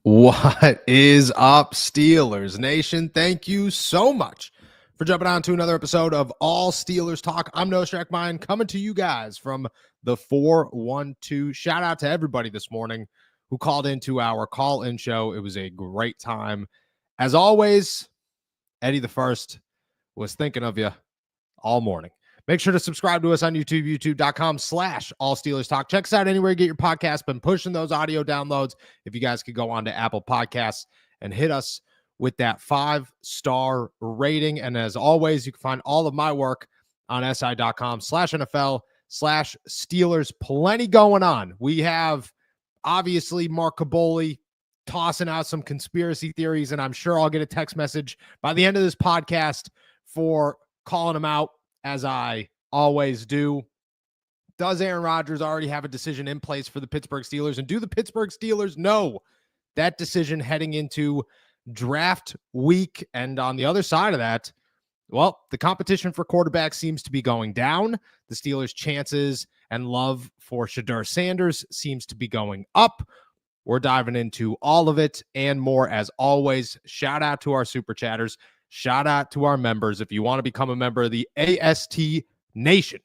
What is up, Steelers Nation? Thank you so much for jumping on to another episode of All Steelers Talk. I'm Noah Strackmine coming to you guys from the 412. Shout out to everybody this morning who called into our call-in show. It was a great time. As always, Eddie the First was thinking of you all morning. Make sure to subscribe to us on YouTube, youtube.com/All Steelers Talk. Check us out anywhere you get your podcast. Been pushing those audio downloads. If you guys could go on to Apple Podcasts and hit us with that 5-star rating. And as always, you can find all of my work on si.com/NFL/Steelers. Plenty going on. We have obviously Mark Caboli tossing out some conspiracy theories, and I'm sure I'll get a text message by the end of this podcast for calling them out, as I always do. Does Aaron Rodgers already have a decision in place for the Pittsburgh Steelers? And do the Pittsburgh Steelers know that decision heading into draft week? And on the other side of that, well, the competition for quarterback seems to be going down. The Steelers' chances and love for Shedeur Sanders seems to be going up. We're diving into all of it and more. As always, shout out to our super chatters. Shout out to our members. If you want to become a member of the AST Nation,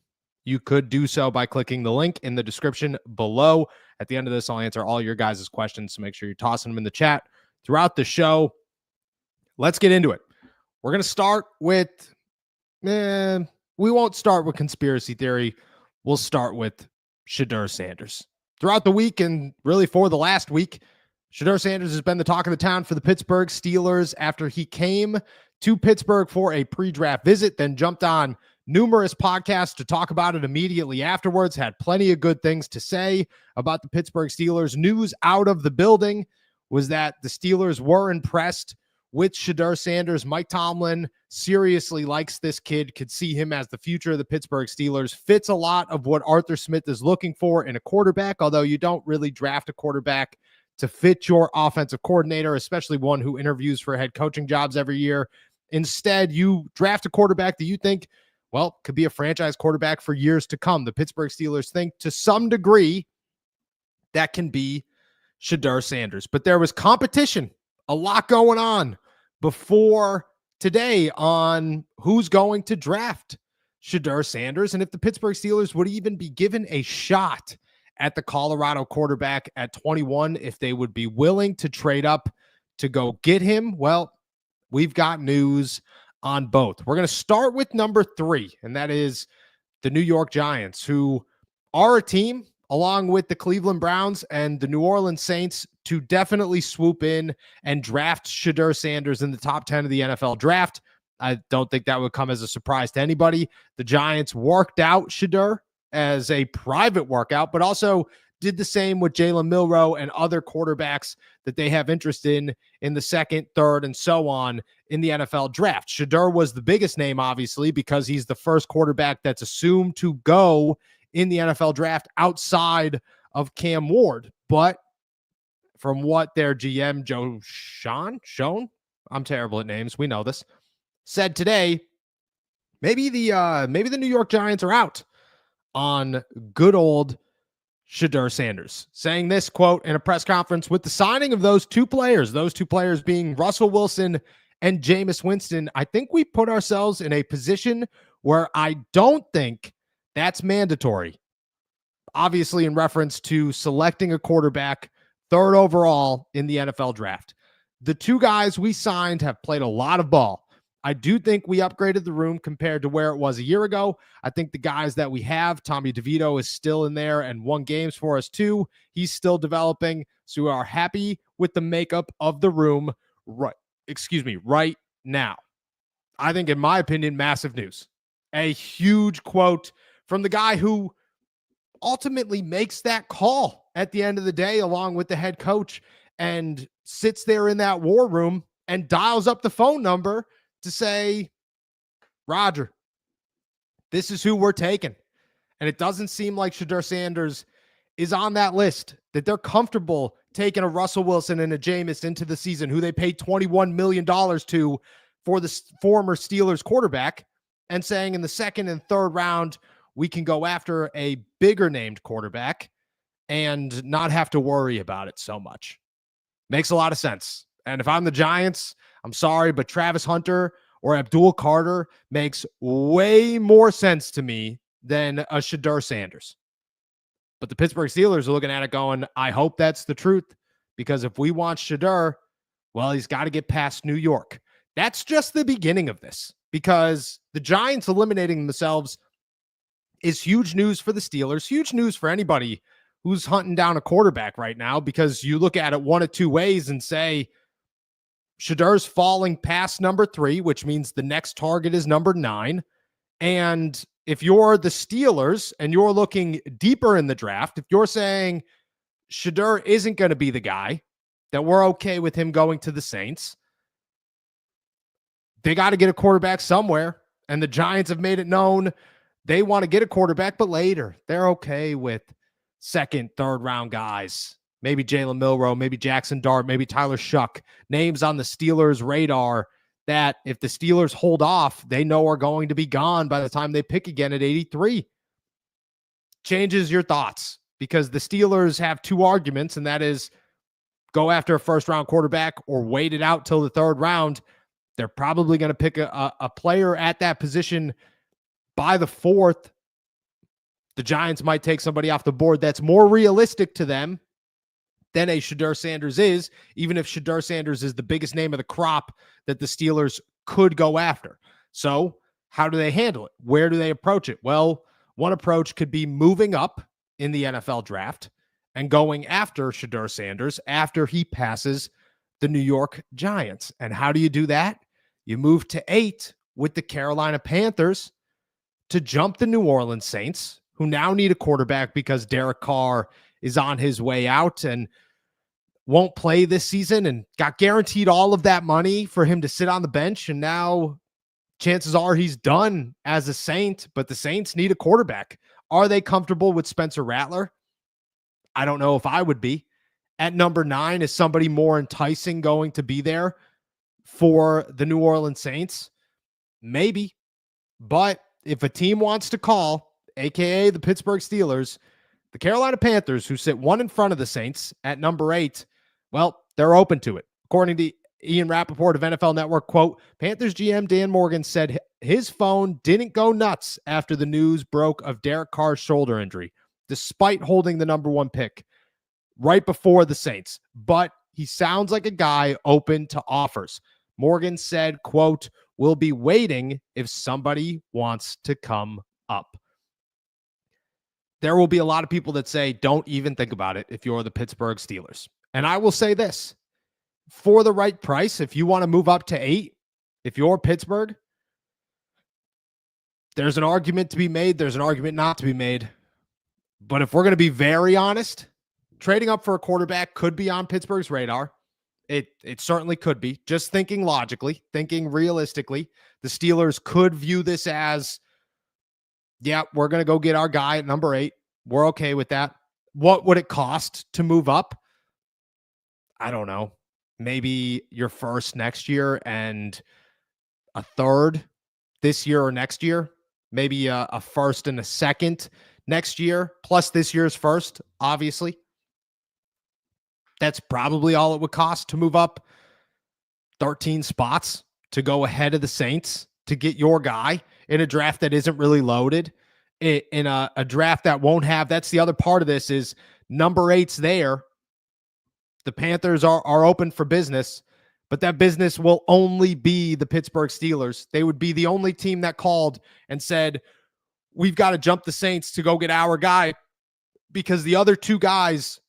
you could do so by clicking the link in the description below. At the end of this, I'll answer all your guys' questions, so make sure you're tossing them in the chat throughout the show. Let's get into it. We're going to start with, we won't start with conspiracy theory. We'll start with Shedeur Sanders. Throughout the week, and really for the last week, Shedeur Sanders has been the talk of the town for the Pittsburgh Steelers after he came to Pittsburgh for a pre-draft visit, then jumped on numerous podcasts to talk about it immediately afterwards, had plenty of good things to say about the Pittsburgh Steelers. News out of the building was that the Steelers were impressed with Shedeur Sanders. Mike Tomlin seriously likes this kid, could see him as the future of the Pittsburgh Steelers, fits a lot of what Arthur Smith is looking for in a quarterback, although you don't really draft a quarterback to fit your offensive coordinator, especially one who interviews for head coaching jobs every year. Instead, you draft a quarterback that you think, well, could be a franchise quarterback for years to come. The Pittsburgh Steelers think to some degree that can be Shedeur Sanders. But there was competition, a lot going on before today on who's going to draft Shedeur Sanders and if the Pittsburgh Steelers would even be given a shot at the Colorado quarterback at 21, if they would be willing to trade up to go get him. Well, we've got news on both. We're going to start with number 3, and that is the New York Giants, who are a team, along with the Cleveland Browns and the New Orleans Saints, to definitely swoop in and draft Shedeur Sanders in the top 10 of the NFL draft. I don't think that would come as a surprise to anybody. The Giants worked out Shedeur as a private workout, but also did the same with Jalen Milro and other quarterbacks that they have interest in the second, third, and so on in the NFL draft. Shedeur was the biggest name, obviously, because he's the first quarterback that's assumed to go in the NFL draft outside of Cam Ward. But from what their GM, Joe Schoen, I'm terrible at names, we know this, said today, maybe the New York Giants are out on good old Shedeur Sanders, saying this, quote, in a press conference, with the signing of those two players being Russell Wilson and Jameis Winston, I think we put ourselves in a position where I don't think that's mandatory. Obviously in reference to selecting a quarterback 3rd overall in the NFL draft. The two guys we signed have played a lot of ball. I do think we upgraded the room compared to where it was a year ago. I think the guys that we have, Tommy DeVito is still in there and won games for us too. He's still developing. So we are happy with the makeup of the room right now. I think, in my opinion, massive news. A huge quote from the guy who ultimately makes that call at the end of the day, along with the head coach, and sits there in that war room and dials up the phone number to say, Roger, this is who we're taking. And it doesn't seem like Shedeur Sanders is on that list, that they're comfortable taking a Russell Wilson and a Jameis into the season, who they paid $21 million to for the former Steelers quarterback, and saying in the 2nd and 3rd round, we can go after a bigger named quarterback and not have to worry about it so much. Makes a lot of sense. And if I'm the Giants, I'm sorry, but Travis Hunter or Abdul Carter makes way more sense to me than a Shedeur Sanders. But the Pittsburgh Steelers are looking at it going, I hope that's the truth, because if we want Shedeur, well, he's got to get past New York. That's just the beginning of this, because the Giants eliminating themselves is huge news for the Steelers, huge news for anybody who's hunting down a quarterback right now, because you look at it one of two ways and say, Shedeur's falling past number 3, which means the next target is number 9. And if you're the Steelers and you're looking deeper in the draft, if you're saying Shedeur isn't going to be the guy, that we're okay with him going to the Saints, they got to get a quarterback somewhere. And the Giants have made it known they want to get a quarterback, but later. They're okay with second, third round guys. Maybe Jalen Milro, maybe Jackson Dart, maybe Tyler Shuck. Names on the Steelers' radar that if the Steelers hold off, they know are going to be gone by the time they pick again at 83. Changes your thoughts, because the Steelers have two arguments, and that is go after a first-round quarterback or wait it out till the third round. They're probably going to pick a player at that position by the 4th. The Giants might take somebody off the board that's more realistic to them than a Shedeur Sanders is, even if Shedeur Sanders is the biggest name of the crop that the Steelers could go after. So how do they handle it? Where do they approach it? Well, one approach could be moving up in the NFL draft and going after Shedeur Sanders after he passes the New York Giants. And how do you do that? You move to 8 with the Carolina Panthers to jump the New Orleans Saints, who now need a quarterback because Derek Carr is on his way out and won't play this season and got guaranteed all of that money for him to sit on the bench. And now chances are he's done as a Saint, but the Saints need a quarterback. Are they comfortable with Spencer Rattler? I don't know if I would be. At number 9, is somebody more enticing going to be there for the New Orleans Saints? Maybe. But if a team wants to call, aka the Pittsburgh Steelers, the Carolina Panthers, who sit one in front of the Saints at number 8, well, they're open to it. According to Ian Rappaport of NFL Network, quote, Panthers GM Dan Morgan said his phone didn't go nuts after the news broke of Derek Carr's shoulder injury, despite holding the number 1 pick right before the Saints. But he sounds like a guy open to offers. Morgan said, quote, we'll be waiting if somebody wants to come up. There will be a lot of people that say, don't even think about it if you're the Pittsburgh Steelers. And I will say this, for the right price, if you want to move up to 8, if you're Pittsburgh, there's an argument to be made. There's an argument not to be made. But if we're going to be very honest, trading up for a quarterback could be on Pittsburgh's radar. It certainly could be. Just thinking logically, thinking realistically, the Steelers could view this as, yeah, we're going to go get our guy at number 8. We're okay with that. What would it cost to move up? I don't know. Maybe your first next year and a third this year or next year. Maybe a first and a second next year, plus this year's first, obviously. That's probably all it would cost to move up 13 spots to go ahead of the Saints to get your guy in a draft that isn't really loaded, in a draft that won't have, that's the other part of this, is number 8's there. The Panthers are open for business, but that business will only be the Pittsburgh Steelers. They would be the only team that called and said, we've got to jump the Saints to go get our guy, because the other two guys,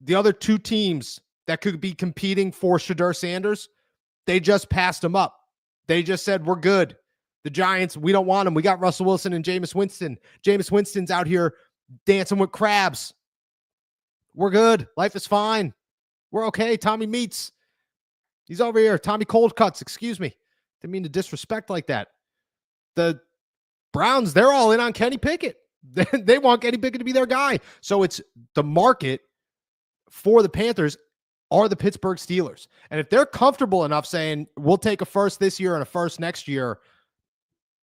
the other two teams that could be competing for Shedeur Sanders, they just passed him up. They just said, we're good. The Giants, we don't want him. We got Russell Wilson and Jameis Winston. Jameis Winston's out here dancing with crabs. We're good. Life is fine. We're okay. Tommy Meats, he's over here. Tommy Cold Cuts, excuse me. Didn't mean to disrespect like that. The Browns, they're all in on Kenny Pickett. They want Kenny Pickett to be their guy. So it's the market for the Panthers are the Pittsburgh Steelers. And if they're comfortable enough saying, we'll take a first this year and a first next year,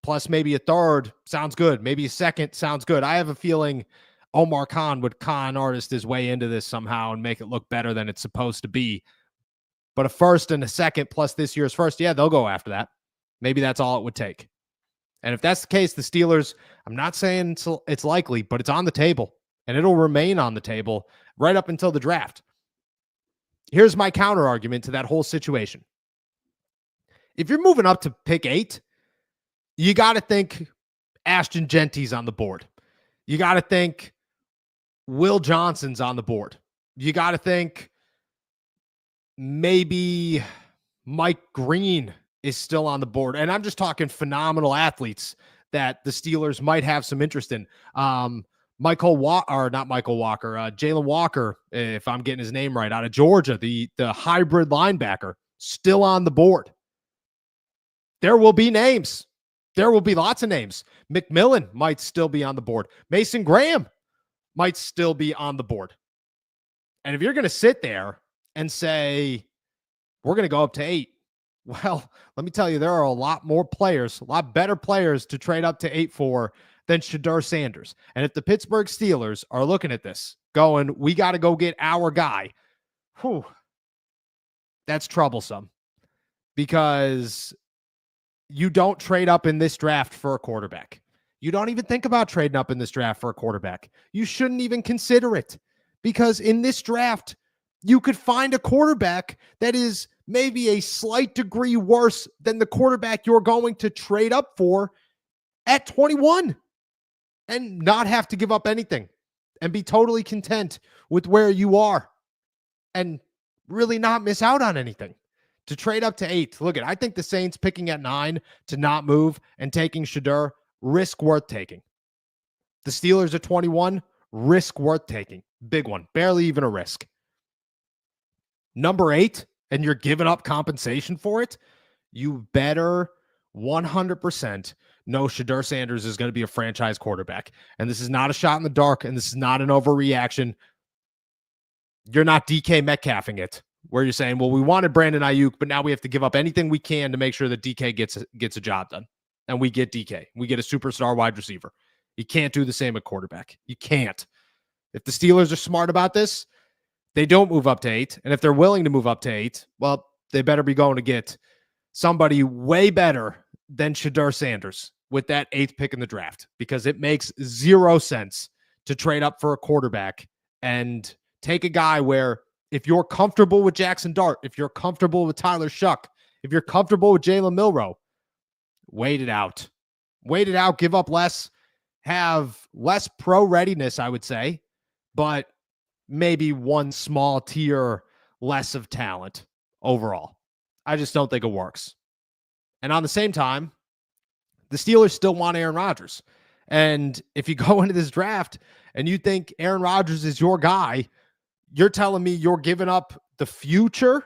plus maybe a third, sounds good. Maybe a second, sounds good. I have a feeling Omar Khan would con artist his way into this somehow and make it look better than it's supposed to be. But a first and a second plus this year's first, yeah, they'll go after that. Maybe that's all it would take. And if that's the case, the Steelers, I'm not saying it's likely, but it's on the table, and it'll remain on the table right up until the draft. Here's my counter argument to that whole situation. If you're moving up to pick 8, you got to think Ashton Jeanty's on the board. You got to think Will Johnson's on the board. You got to think maybe Mike Green is still on the board. And I'm just talking phenomenal athletes that the Steelers might have some interest in. Jalen Walker, if I'm getting his name right, out of Georgia, the hybrid linebacker, still on the board. There will be names. There will be lots of names. McMillan might still be on the board. Mason Graham might still be on the board. And if you're going to sit there and say, we're going to go up to 8, well, let me tell you, there are a lot more players, a lot better players to trade up to 8 for than Shedeur Sanders. And if the Pittsburgh Steelers are looking at this, going, we got to go get our guy, that's troublesome, because you don't trade up in this draft for a quarterback. You don't even think about trading up in this draft for a quarterback. You shouldn't even consider it, because in this draft, you could find a quarterback that is maybe a slight degree worse than the quarterback you're going to trade up for at 21 and not have to give up anything and be totally content with where you are and really not miss out on anything. To trade up to 8, I think the Saints picking at 9 to not move and taking Shedeur, risk worth taking. The Steelers at 21, risk worth taking. Big one, barely even a risk. Number 8, and you're giving up compensation for it, you better 100% know Shedeur Sanders is going to be a franchise quarterback. And this is not a shot in the dark, and this is not an overreaction. You're not DK Metcalfing it, where you're saying, well, we wanted Brandon Ayuk, but now we have to give up anything we can to make sure that DK gets a job done. And we get DK. We get a superstar wide receiver. You can't do the same at quarterback. You can't. If the Steelers are smart about this, they don't move up to 8. And if they're willing to move up to 8, well, they better be going to get somebody way better than Shedeur Sanders with that 8th pick in the draft, because it makes 0 sense to trade up for a quarterback and take a guy where, if you're comfortable with Jackson Dart, if you're comfortable with Tyler Shuck, if you're comfortable with Jalen Milro, wait it out. Wait it out, give up less, have less pro readiness, I would say, but maybe one small tier less of talent overall. I just don't think it works. And on the same time, the Steelers still want Aaron Rodgers. And if you go into this draft and you think Aaron Rodgers is your guy, you're telling me you're giving up the future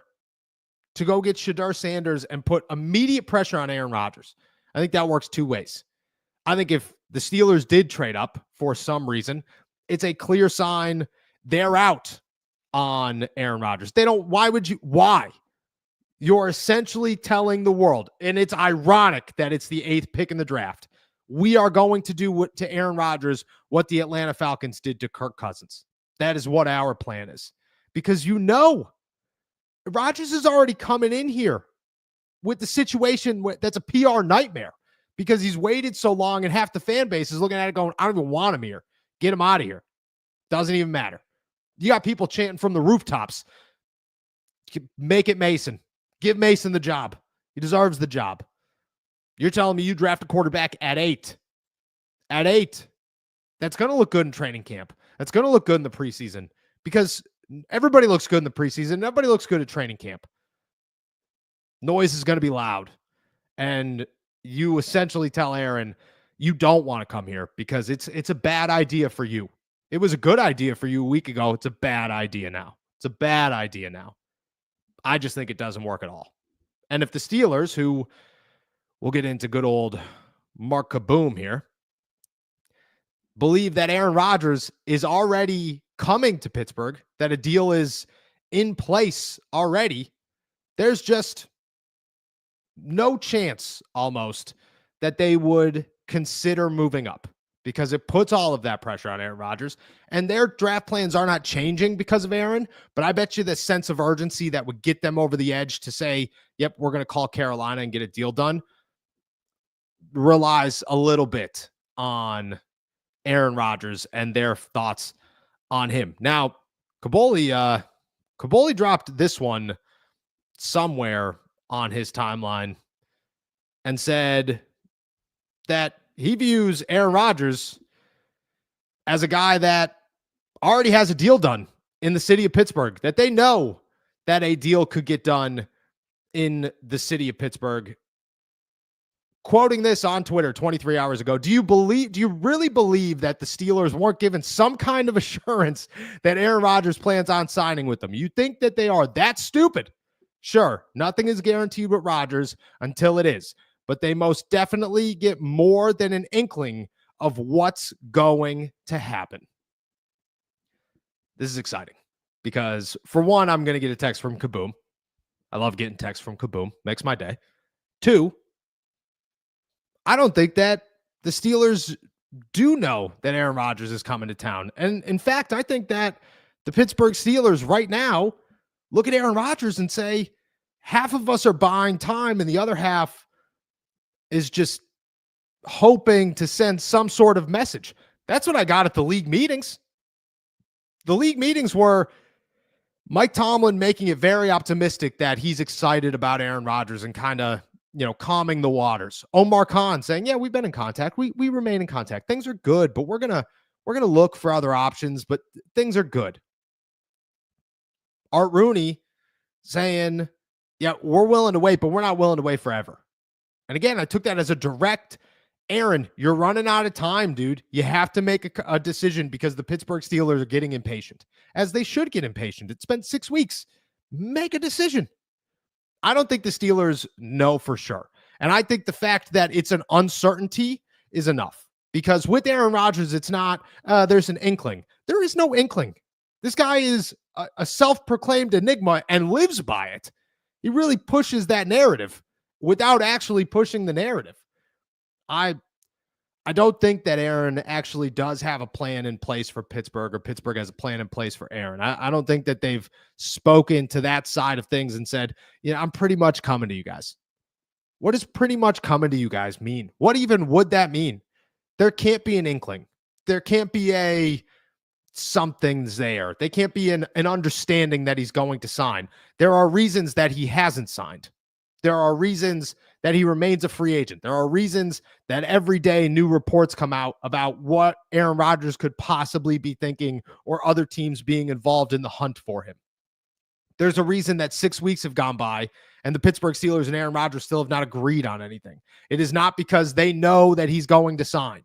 to go get Shedeur Sanders and put immediate pressure on Aaron Rodgers. I think that works 2 ways. I think if the Steelers did trade up for some reason, it's a clear sign they're out on Aaron Rodgers. Why? You're essentially telling the world, and it's ironic that it's the 8th pick in the draft, we are going to do to Aaron Rodgers what the Atlanta Falcons did to Kirk Cousins. That is what our plan is. Because Rodgers is already coming in here with the situation that's a PR nightmare, because he's waited so long and half the fan base is looking at it going, I don't even want him here. Get him out of here. Doesn't even matter. You got people chanting from the rooftops, make it Mason. Give Mason the job. He deserves the job. You're telling me you draft a quarterback at 8. At 8. That's going to look good in training camp. That's going to look good in the preseason, because everybody looks good in the preseason. Everybody looks good at training camp. Noise is going to be loud. And you essentially tell Aaron, you don't want to come here because it's a bad idea for you. It was a good idea for you a week ago. It's a bad idea now. It's a bad idea now. I just think it doesn't work at all. And if the Steelers, who we'll get into good old Mark Kaboom here, believe that Aaron Rodgers is already coming to Pittsburgh, that a deal is in place already, there's just no chance almost that they would consider moving up, because it puts all of that pressure on Aaron Rodgers. And their draft plans are not changing because of Aaron, but I bet you the sense of urgency that would get them over the edge to say, yep, we're going to call Carolina and get a deal done relies a little bit on Aaron Rodgers and their thoughts on him. Now, Kaboly dropped this one somewhere on his timeline and said that he views Aaron Rodgers as a guy that already has a deal done in the city of Pittsburgh, that they know that a deal could get done in the city of Pittsburgh. Quoting this on Twitter 23 hours ago, do you really believe that the Steelers weren't given some kind of assurance that Aaron Rodgers plans on signing with them? You think that they are that stupid? Sure, nothing is guaranteed with Rodgers until it is, but they most definitely get more than an inkling of what's going to happen. This is exciting because, for one, I'm going to get a text from Kaboom. I love getting texts from Kaboom. Makes my day. Two, I don't think that the Steelers do know that Aaron Rodgers is coming to town. And in fact, I think that the Pittsburgh Steelers right now look at Aaron Rodgers and say, half of us are buying time and the other half is just hoping to send some sort of message. That's what I got at the league meetings. The league meetings were Mike Tomlin making it very optimistic that he's excited about Aaron Rodgers and kind of, calming the waters. Omar Khan saying, yeah, we've been in contact. We remain in contact. Things are good, but we're going to look for other options, but things are good. Art Rooney saying, yeah, we're willing to wait, but we're not willing to wait forever. And again, I took that as a direct, Aaron, you're running out of time, dude. You have to make a decision because the Pittsburgh Steelers are getting impatient, as they should get impatient. It's been 6 weeks. Make a decision. I don't think the Steelers know for sure. And I think the fact that it's an uncertainty is enough, because with Aaron Rodgers, it's not, there's an inkling. There is no inkling. This guy is a self-proclaimed enigma and lives by it. He really pushes that narrative without actually pushing the narrative. I don't think that Aaron actually does have a plan in place for Pittsburgh, or Pittsburgh has a plan in place for Aaron. I don't think that they've spoken to that side of things and said, I'm pretty much coming to you guys. What does pretty much coming to you guys mean? What even would that mean? There can't be an inkling. There can't be a something's there. They can't be an understanding that he's going to sign. There are reasons that he hasn't signed. There are reasons that he remains a free agent. There are reasons that every day new reports come out about what Aaron Rodgers could possibly be thinking, or other teams being involved in the hunt for him. There's a reason that 6 weeks have gone by and the Pittsburgh Steelers and Aaron Rodgers still have not agreed on anything. It is not because they know that he's going to sign.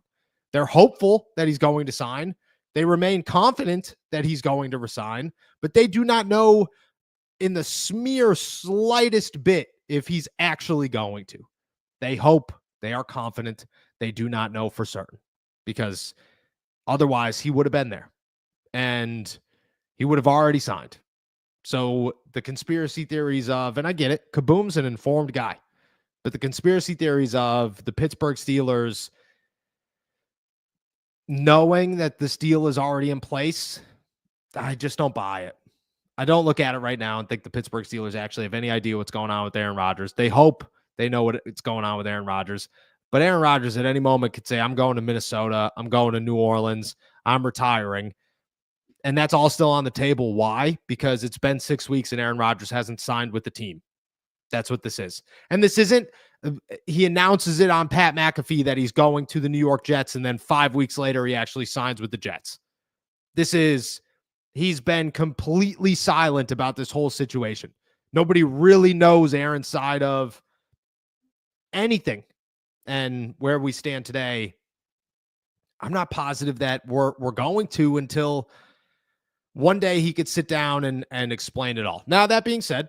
They're hopeful that he's going to sign. They remain confident that he's going to resign, but they do not know in the slightest bit if he's actually going to. They hope, they are confident, they do not know for certain, because otherwise he would have been there and he would have already signed. So the conspiracy theories of, and I get it, Kaboom's an informed guy, but the conspiracy theories of the Pittsburgh Steelers knowing that this deal is already in place, I just don't buy it. I don't look at it right now and think the Pittsburgh Steelers actually have any idea what's going on with Aaron Rodgers. They hope they know what's going on with Aaron Rodgers. But Aaron Rodgers at any moment could say, I'm going to Minnesota. I'm going to New Orleans. I'm retiring. And that's all still on the table. Why? Because it's been 6 weeks and Aaron Rodgers hasn't signed with the team. That's what this is. And this isn't, he announces it on Pat McAfee that he's going to the New York Jets, and then 5 weeks later he actually signs with the Jets. He's been completely silent about this whole situation. Nobody really knows Aaron's side of anything. And where we stand today, I'm not positive that we're going to, until one day he could sit down and explain it all. Now, that being said,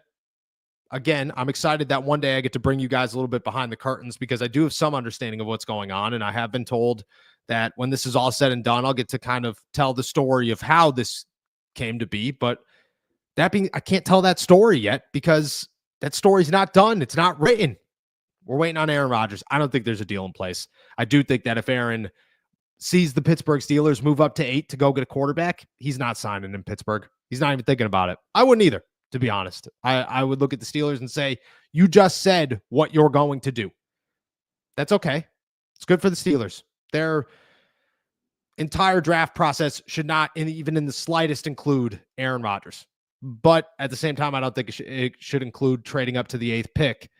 again, I'm excited that one day I get to bring you guys a little bit behind the curtains, because I do have some understanding of what's going on. And I have been told that when this is all said and done, I'll get to kind of tell the story of how this came to be. But I can't tell that story yet, because that story's not done. It's not written. We're waiting on Aaron Rodgers. I don't think there's a deal in place. I do think that if Aaron sees the Pittsburgh Steelers move up to 8 to go get a quarterback, he's not signing in Pittsburgh. He's not even thinking about it. I wouldn't either, to be honest. I would look at the Steelers and say, you just said what you're going to do. That's okay. It's good for the Steelers. Their entire draft process should not even in the slightest include Aaron Rodgers. But at the same time, I don't think it should include trading up to the 8th pick.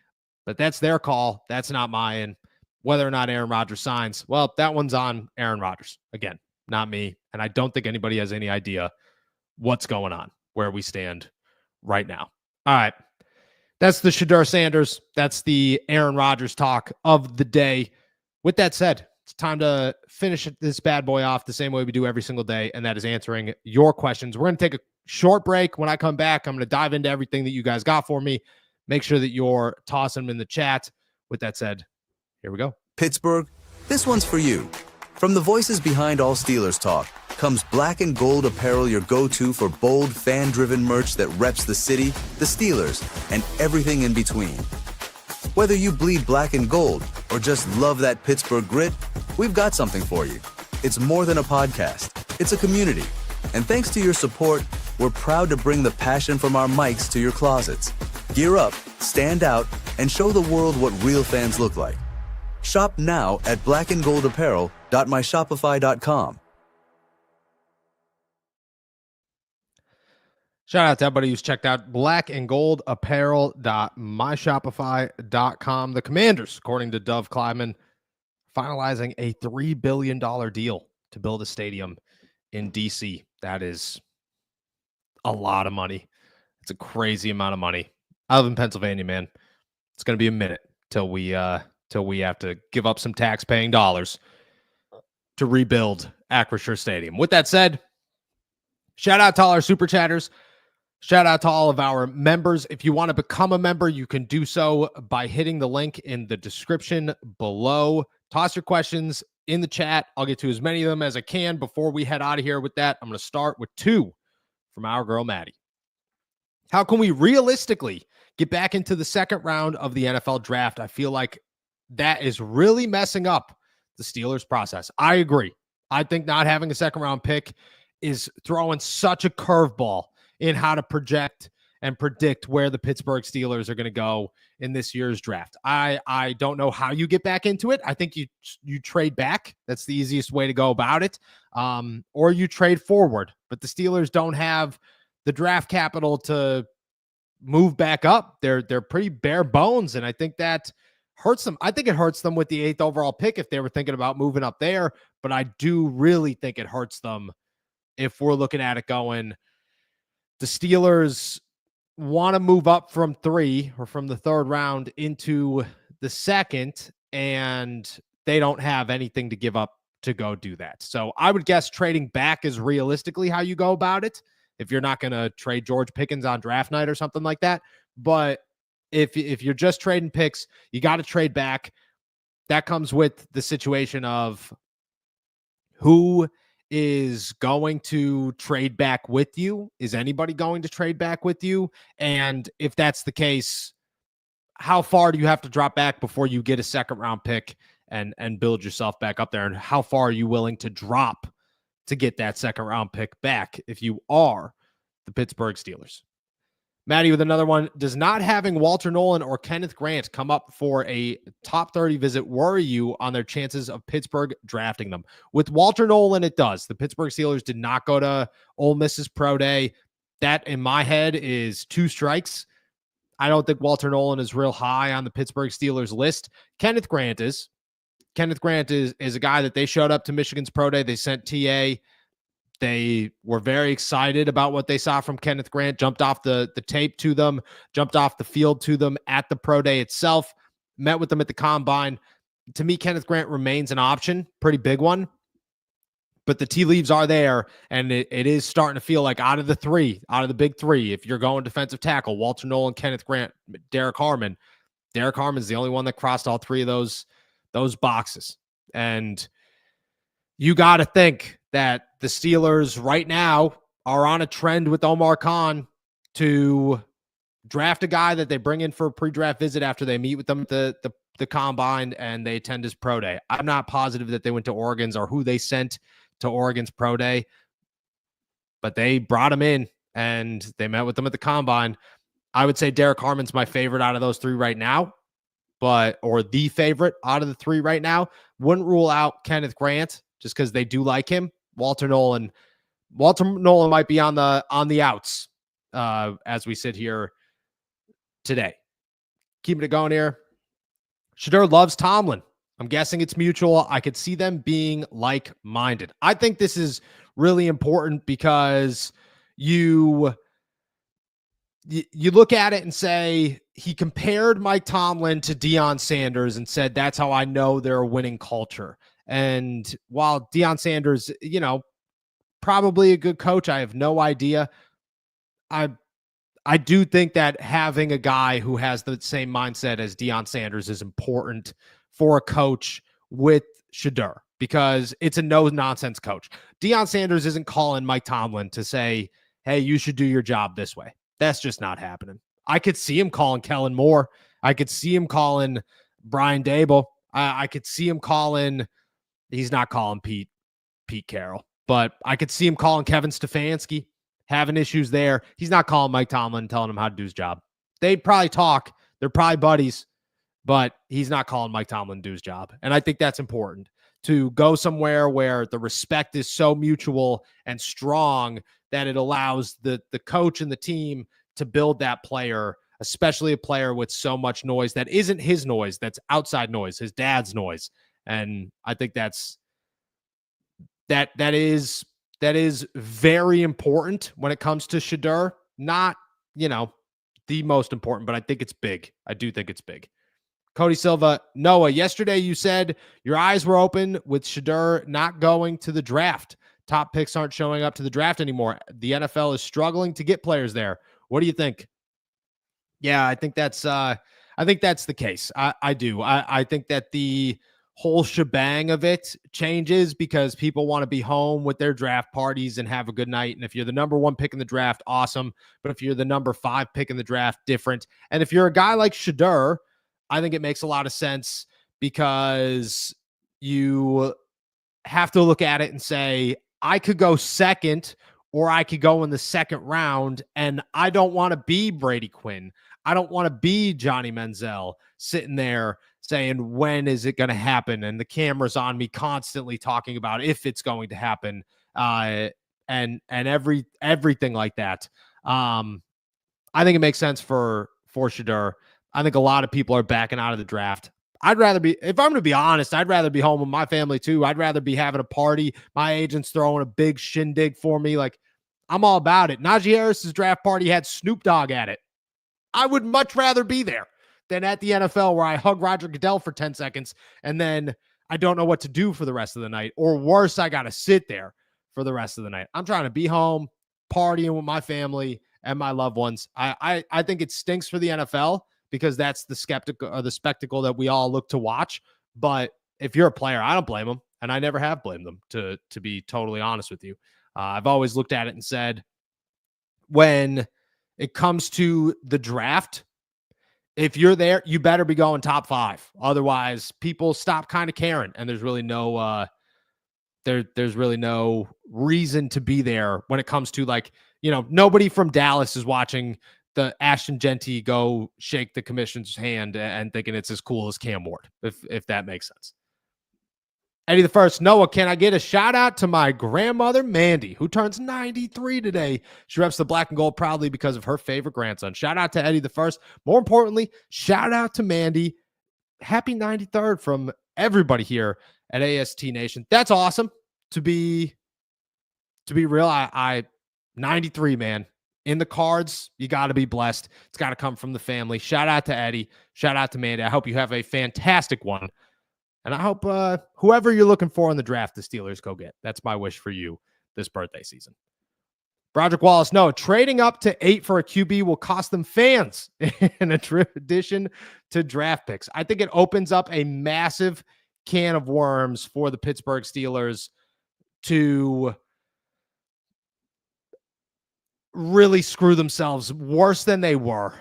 But that's their call. That's not mine. Whether or not Aaron Rodgers signs, well, that one's on Aaron Rodgers. Again, not me. And I don't think anybody has any idea what's going on, where we stand right now. All right. That's the Shedeur Sanders. That's the Aaron Rodgers talk of the day. With that said, it's time to finish this bad boy off the same way we do every single day, and that is answering your questions. We're going to take a short break. When I come back, I'm going to dive into everything that you guys got for me. Make sure that you're tossing them in the chat. With that said, here we go. Pittsburgh, this one's for you. From the voices behind all Steelers talk comes Black and Gold Apparel, your go-to for bold, fan-driven merch that reps the city, the Steelers, and everything in between. Whether you bleed black and gold or just love that Pittsburgh grit, we've got something for you. It's more than a podcast. It's a community. And thanks to your support, we're proud to bring the passion from our mics to your closets. Gear up, stand out, and show the world what real fans look like. Shop now at blackandgoldapparel.myshopify.com. Shout out to everybody who's checked out blackandgoldapparel.myshopify.com. The Commanders, according to Dov Kleiman, finalizing a $3 billion deal to build a stadium in D.C. That is a lot of money. It's a crazy amount of money. I live in Pennsylvania, man. It's going to be a minute till we have to give up some tax-paying dollars to rebuild Acrisure Stadium. With that said, shout out to all our super chatters. Shout out to all of our members. If you want to become a member, you can do so by hitting the link in the description below. Toss your questions in the chat. I'll get to as many of them as I can before we head out of here with that. I'm going to start with 2 from our girl, Maddie. How can we realistically get back into the second round of the NFL draft? I feel like that is really messing up the Steelers process. I agree. I think not having a second round pick is throwing such a curveball in how to project and predict where the Pittsburgh Steelers are going to go in this year's draft. I don't know how you get back into it. I think you trade back. That's the easiest way to go about it. Or you trade forward. But the Steelers don't have the draft capital to move back up. They're pretty bare bones, and I think that hurts them. I think it hurts them with the 8th overall pick if they were thinking about moving up there, but I do really think it hurts them if we're looking at it going, the Steelers want to move up from 3 or from the 3rd round into the 2nd, and they don't have anything to give up to go do that. So I would guess trading back is realistically how you go about it if you're not going to trade George Pickens on draft night or something like that. But if you're just trading picks, you got to trade back. That comes with the situation of who is going to trade back with you. Is anybody going to trade back with you? And if that's the case, how far do you have to drop back before you get a second round pick and build yourself back up there? And how far are you willing to drop to get that second round pick back if you are the Pittsburgh Steelers? Maddie with another one. Does not having Walter Nolan or Kenneth Grant come up for a top 30 visit worry you on their chances of Pittsburgh drafting them? With Walter Nolan, it does. The Pittsburgh Steelers did not go to Ole Miss's pro day. That, in my head, is 2 strikes. I don't think Walter Nolan is real high on the Pittsburgh Steelers list. Kenneth Grant is. Kenneth Grant is a guy that they showed up to Michigan's pro day. They sent TA. They were very excited about what they saw from Kenneth Grant, jumped off the tape to them, jumped off the field to them at the pro day itself, met with them at the combine. To me, Kenneth Grant remains an option, pretty big one. But the tea leaves are there, and it is starting to feel like out of the big 3, if you're going defensive tackle, Walter Nolan, Kenneth Grant, Derek Harmon. Derek Harmon's the only one that crossed all 3 of those boxes. And you got to think that the Steelers right now are on a trend with Omar Khan to draft a guy that they bring in for a pre-draft visit after they meet with them at the the combine and they attend his pro day. I'm not positive that they went to Oregon's or who they sent to Oregon's pro day, but they brought him in and they met with them at the combine. I would say Derek Harmon's my favorite out of those three right now, or the favorite out of the three right now. Wouldn't rule out Kenneth Grant just because they do like him. Walter Nolan might be on the outs as we sit here today. Keeping it going here. Shedeur loves Tomlin. I'm guessing it's mutual. I could see them being like-minded. I think this is really important because you look at it and say he compared Mike Tomlin to Deion Sanders and said, that's how I know they're a winning culture. And while Deion Sanders, probably a good coach, I have no idea. I do think that having a guy who has the same mindset as Deion Sanders is important for a coach with Shedeur because it's a no-nonsense coach. Deion Sanders isn't calling Mike Tomlin to say, hey, you should do your job this way. That's just not happening. I could see him calling Kellen Moore. I could see him calling Brian Dable. I could see him calling, he's not calling Pete Carroll, but I could see him calling Kevin Stefanski, having issues there. He's not calling Mike Tomlin and telling him how to do his job. They probably talk. They're probably buddies, but he's not calling Mike Tomlin to do his job. And I think that's important to go somewhere where the respect is so mutual and strong that it allows the coach and the team to build that player, especially a player with so much noise that isn't his noise, that's outside noise, his dad's noise. And I think that is very important when it comes to Shedeur. Not, the most important, but I think it's big. I do think it's big. Cody Silva, Noah, yesterday you said your eyes were open with Shedeur not going to the draft. Top picks aren't showing up to the draft anymore. The NFL is struggling to get players there. What do you think? Yeah, I think that's the case. I do. I think that the whole shebang of it changes because people want to be home with their draft parties and have a good night. And if you're the number 1 pick in the draft, awesome. But if you're the number 5 pick in the draft, different. And if you're a guy like Shedeur, I think it makes a lot of sense because you have to look at it and say, I could go second or I could go in the second round, and I don't want to be Brady Quinn. I don't want to be Johnny Manziel sitting there saying, when is it going to happen? And the camera's on me constantly talking about if it's going to happen and everything like that. I think it makes sense for Shedeur. I think a lot of people are backing out of the draft. I'd rather be, if I'm going to be honest, I'd rather be home with my family too. I'd rather be having a party. My agent's throwing a big shindig for me. Like, I'm all about it. Najee Harris's draft party had Snoop Dogg at it. I would much rather be there than at the NFL where I hug Roger Goodell for 10 seconds and then I don't know what to do for the rest of the night. Or worse, I got to sit there for the rest of the night. I'm trying to be home, partying with my family and my loved ones. I think it stinks for the NFL because that's the spectacle that we all look to watch. But if you're a player, I don't blame them. And I never have blamed them, to be totally honest with you. I've always looked at it and said, when it comes to the draft, if you're there, you better be going top 5. Otherwise, people stop kind of caring. And there's really no there's really no reason to be there when it comes to, like, nobody from Dallas is watching the Ashton Jeanty go shake the commissioner's hand and thinking it's as cool as Cam Ward, if that makes sense. Eddie the First, Noah, can I get a shout out to my grandmother, Mandy, who turns 93 today? She reps the black and gold proudly because of her favorite grandson. Shout out to Eddie the First. More importantly, shout out to Mandy. Happy 93rd from everybody here at AST Nation. That's awesome. To be real, I 93, man. In the cards, you got to be blessed. It's got to come from the family. Shout out to Eddie. Shout out to Mandy. I hope you have a fantastic one. And I hope whoever you're looking for in the draft, the Steelers go get. That's my wish for you this birthday season. Broderick Wallace, no, trading up to 8 for a QB will cost them fans in addition to draft picks. I think it opens up a massive can of worms for the Pittsburgh Steelers to really screw themselves worse than they were,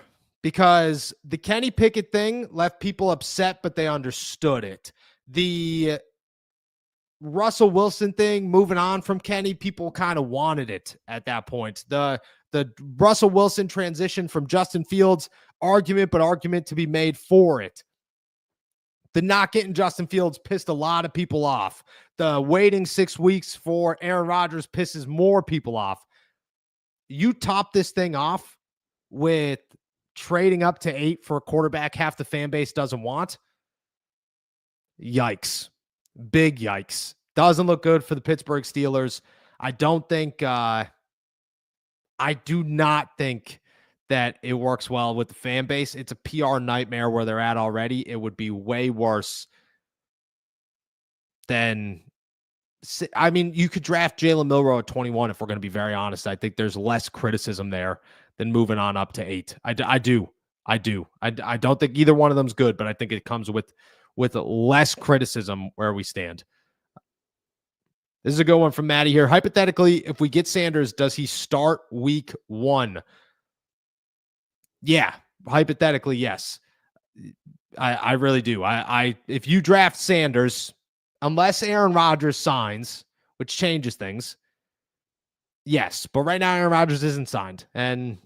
because the Kenny Pickett thing left people upset, but they understood it. The Russell Wilson thing, moving on from Kenny, people kind of wanted it at that point. The Russell Wilson transition from Justin Fields, argument to be made for it. The not getting Justin Fields pissed a lot of people off. The waiting 6 weeks for Aaron Rodgers pisses more people off. You top this thing off with trading up to 8 for a quarterback half the fan base doesn't want. Yikes. Big yikes. Doesn't look good for the Pittsburgh Steelers. I do not think that it works well with the fan base. It's a PR nightmare where they're at already. It would be way worse than, I mean, you could draft Jalen Milro at 21 if we're going to be very honest. I think there's less criticism there than moving on up to 8. I do. I don't think either one of them's good, but I think it comes with less criticism where we stand. This is a good one from Maddie here. Hypothetically, if we get Sanders, does he start week 1? Yeah, hypothetically, yes. I really do. If you draft Sanders, unless Aaron Rodgers signs, which changes things, yes. But right now, Aaron Rodgers isn't signed, and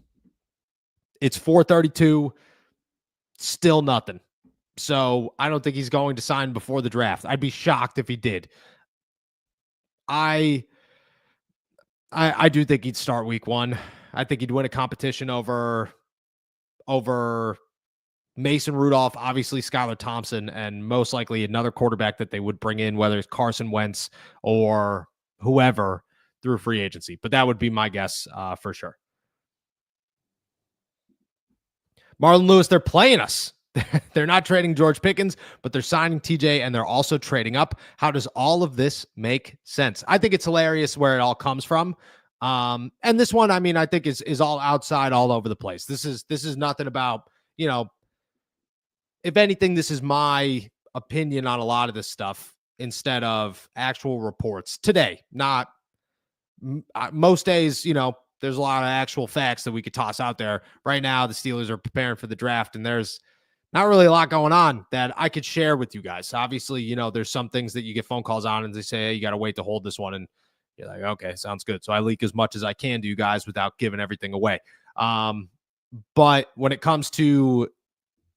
it's 4:32, still nothing. So I don't think he's going to sign before the draft. I'd be shocked if he did. I do think he'd start week 1. I think he'd win a competition over Mason Rudolph, obviously Skylar Thompson, and most likely another quarterback that they would bring in, whether it's Carson Wentz or whoever through free agency. But that would be my guess for sure. Marlon Lewis, they're playing us. They're not trading George Pickens, but they're signing TJ, and they're also trading up. How does all of this make sense? I think it's hilarious where it all comes from. And this one, I mean, I think is all outside, all over the place. This is nothing about, if anything, this is my opinion on a lot of this stuff instead of actual reports today. Not most days, there's a lot of actual facts that we could toss out there. Right now, the Steelers are preparing for the draft, and there's not really a lot going on that I could share with you guys. Obviously, there's some things that you get phone calls on and they say, hey, you got to wait to hold this one. And you're like, okay, sounds good. So I leak as much as I can to you guys without giving everything away. But when it comes to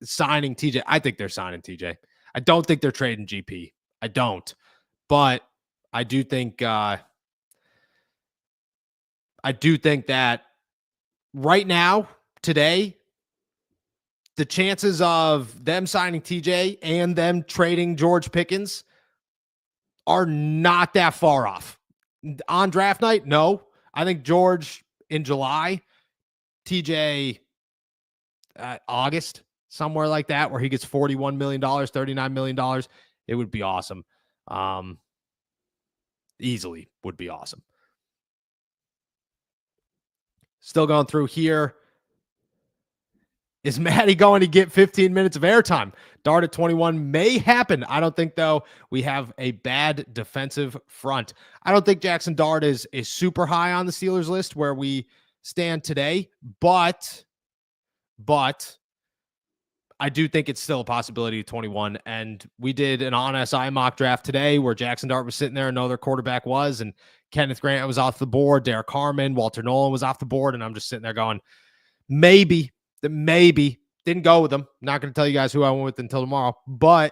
signing TJ, I think they're signing TJ. I don't think they're trading GP. I don't. But I do think that right now, today, the chances of them signing TJ and them trading George Pickens are not that far off. On draft night, no. I think George in July, TJ August, somewhere like that, where he gets $41 million, $39 million. It would be awesome. Easily would be awesome. Still going through here. Is Maddie going to get 15 minutes of airtime? Dart at 21 may happen. I don't think, though, we have a bad defensive front. I don't think Jackson Dart is super high on the Steelers list where we stand today, but I do think it's still a possibility at 21. And we did an on SI mock draft today where Jackson Dart was sitting there and no other quarterback was, and Kenneth Grant was off the board, Derek Harmon, Walter Nolan was off the board, and I'm just sitting there going, maybe. Didn't go with them. Not going to tell you guys who I went with until tomorrow, but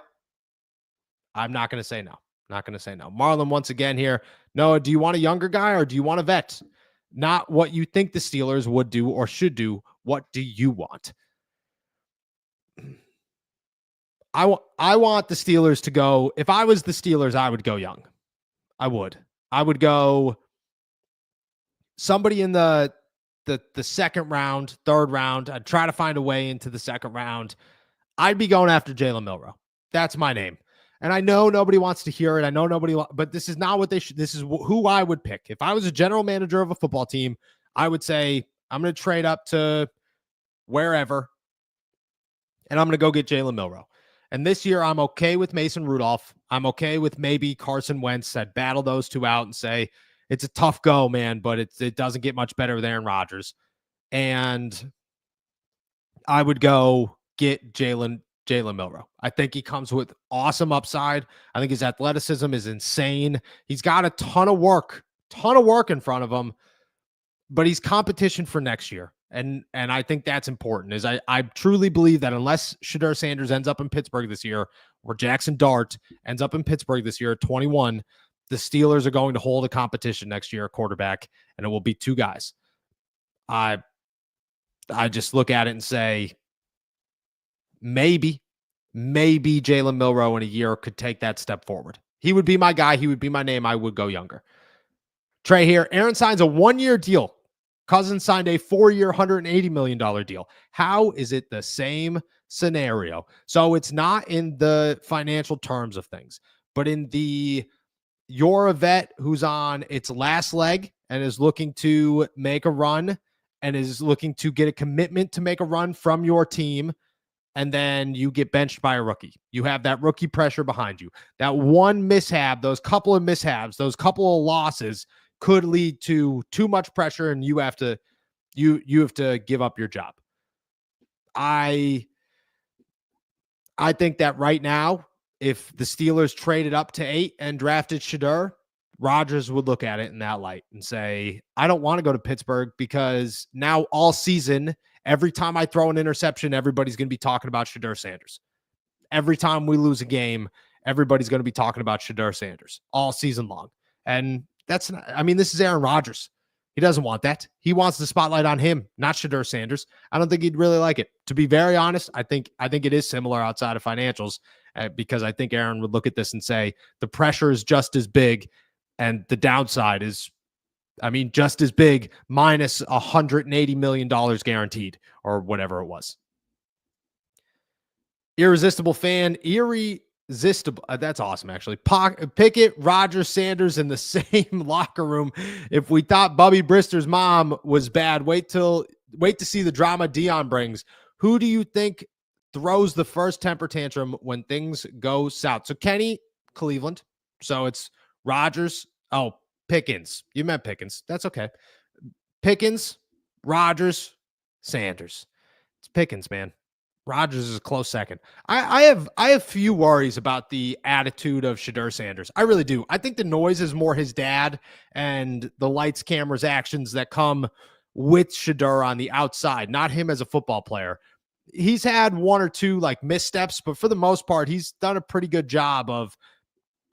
I'm not going to say no. Not going to say no. Marlon, once again here. Noah, do you want a younger guy or do you want a vet? Not what you think the Steelers would do or should do. What do you want? I want the Steelers to go. If I was the Steelers, I would go young. I would go somebody in the second round, third round. I'd try to find a way into the second round. I'd be going after Jalen Milro. That's my name. And I know nobody wants to hear it. I know but this is not what they should. This is who I would pick. If I was a general manager of a football team, I would say, I'm going to trade up to wherever, and I'm going to go get Jalen Milro. And this year, I'm okay with Mason Rudolph. I'm okay with maybe Carson Wentz. I'd battle those two out and say, it's a tough go, man, but it doesn't get much better with Aaron Rodgers. And I would go get Jalen Milro. I think he comes with awesome upside. I think his athleticism is insane. He's got a ton of work in front of him, but he's competition for next year. And I think that's important. Is I truly believe that unless Shedeur Sanders ends up in Pittsburgh this year, or Jackson Dart ends up in Pittsburgh this year at 21, the Steelers are going to hold a competition next year at quarterback, and it will be two guys. I just look at it and say, maybe Jalen Milro in a year could take that step forward. He would be my guy. He would be my name. I would go younger. Trey here. Aaron signs a 1-year deal. Cousins signed a 4-year, $180 million deal. How is it the same scenario? So it's not in the financial terms of things, but in you're a vet who's on its last leg and is looking to make a run and is looking to get a commitment to make a run from your team, and then you get benched by a rookie. You have that rookie pressure behind you. That one mishap, those couple of mishaps, those couple of losses could lead to too much pressure, and you have to give up your job. I think that right now, if the Steelers traded up to 8 and drafted Shedeur, Rodgers would look at it in that light and say, I don't want to go to Pittsburgh because now all season, every time I throw an interception, everybody's going to be talking about Shedeur Sanders. Every time we lose a game, everybody's going to be talking about Shedeur Sanders all season long. And that's not, I mean, this is Aaron Rodgers. He doesn't want that. He wants the spotlight on him, not Shedeur Sanders. I don't think he'd really like it. To be very honest, I think it is similar outside of financials because I think Aaron would look at this and say the pressure is just as big and the downside is, just as big, minus $180 million guaranteed or whatever it was. Irresistible fan, irresistible. That's awesome, actually. Pickett, Rodgers, Sanders in the same locker room. If we thought Bubby Brister's mom was bad, wait to see the drama Dion brings. Who do you think throws the first temper tantrum when things go south? So Kenny, Cleveland. So it's Rodgers. Oh, Pickens. You meant Pickens. That's okay. Pickens, Rodgers, Sanders. It's Pickens, man. Rodgers is a close second. I have few worries about the attitude of Shedeur Sanders. I really do. I think the noise is more his dad and the lights, cameras, actions that come with Shedeur on the outside, not him as a football player. He's had one or two like missteps, but for the most part, he's done a pretty good job of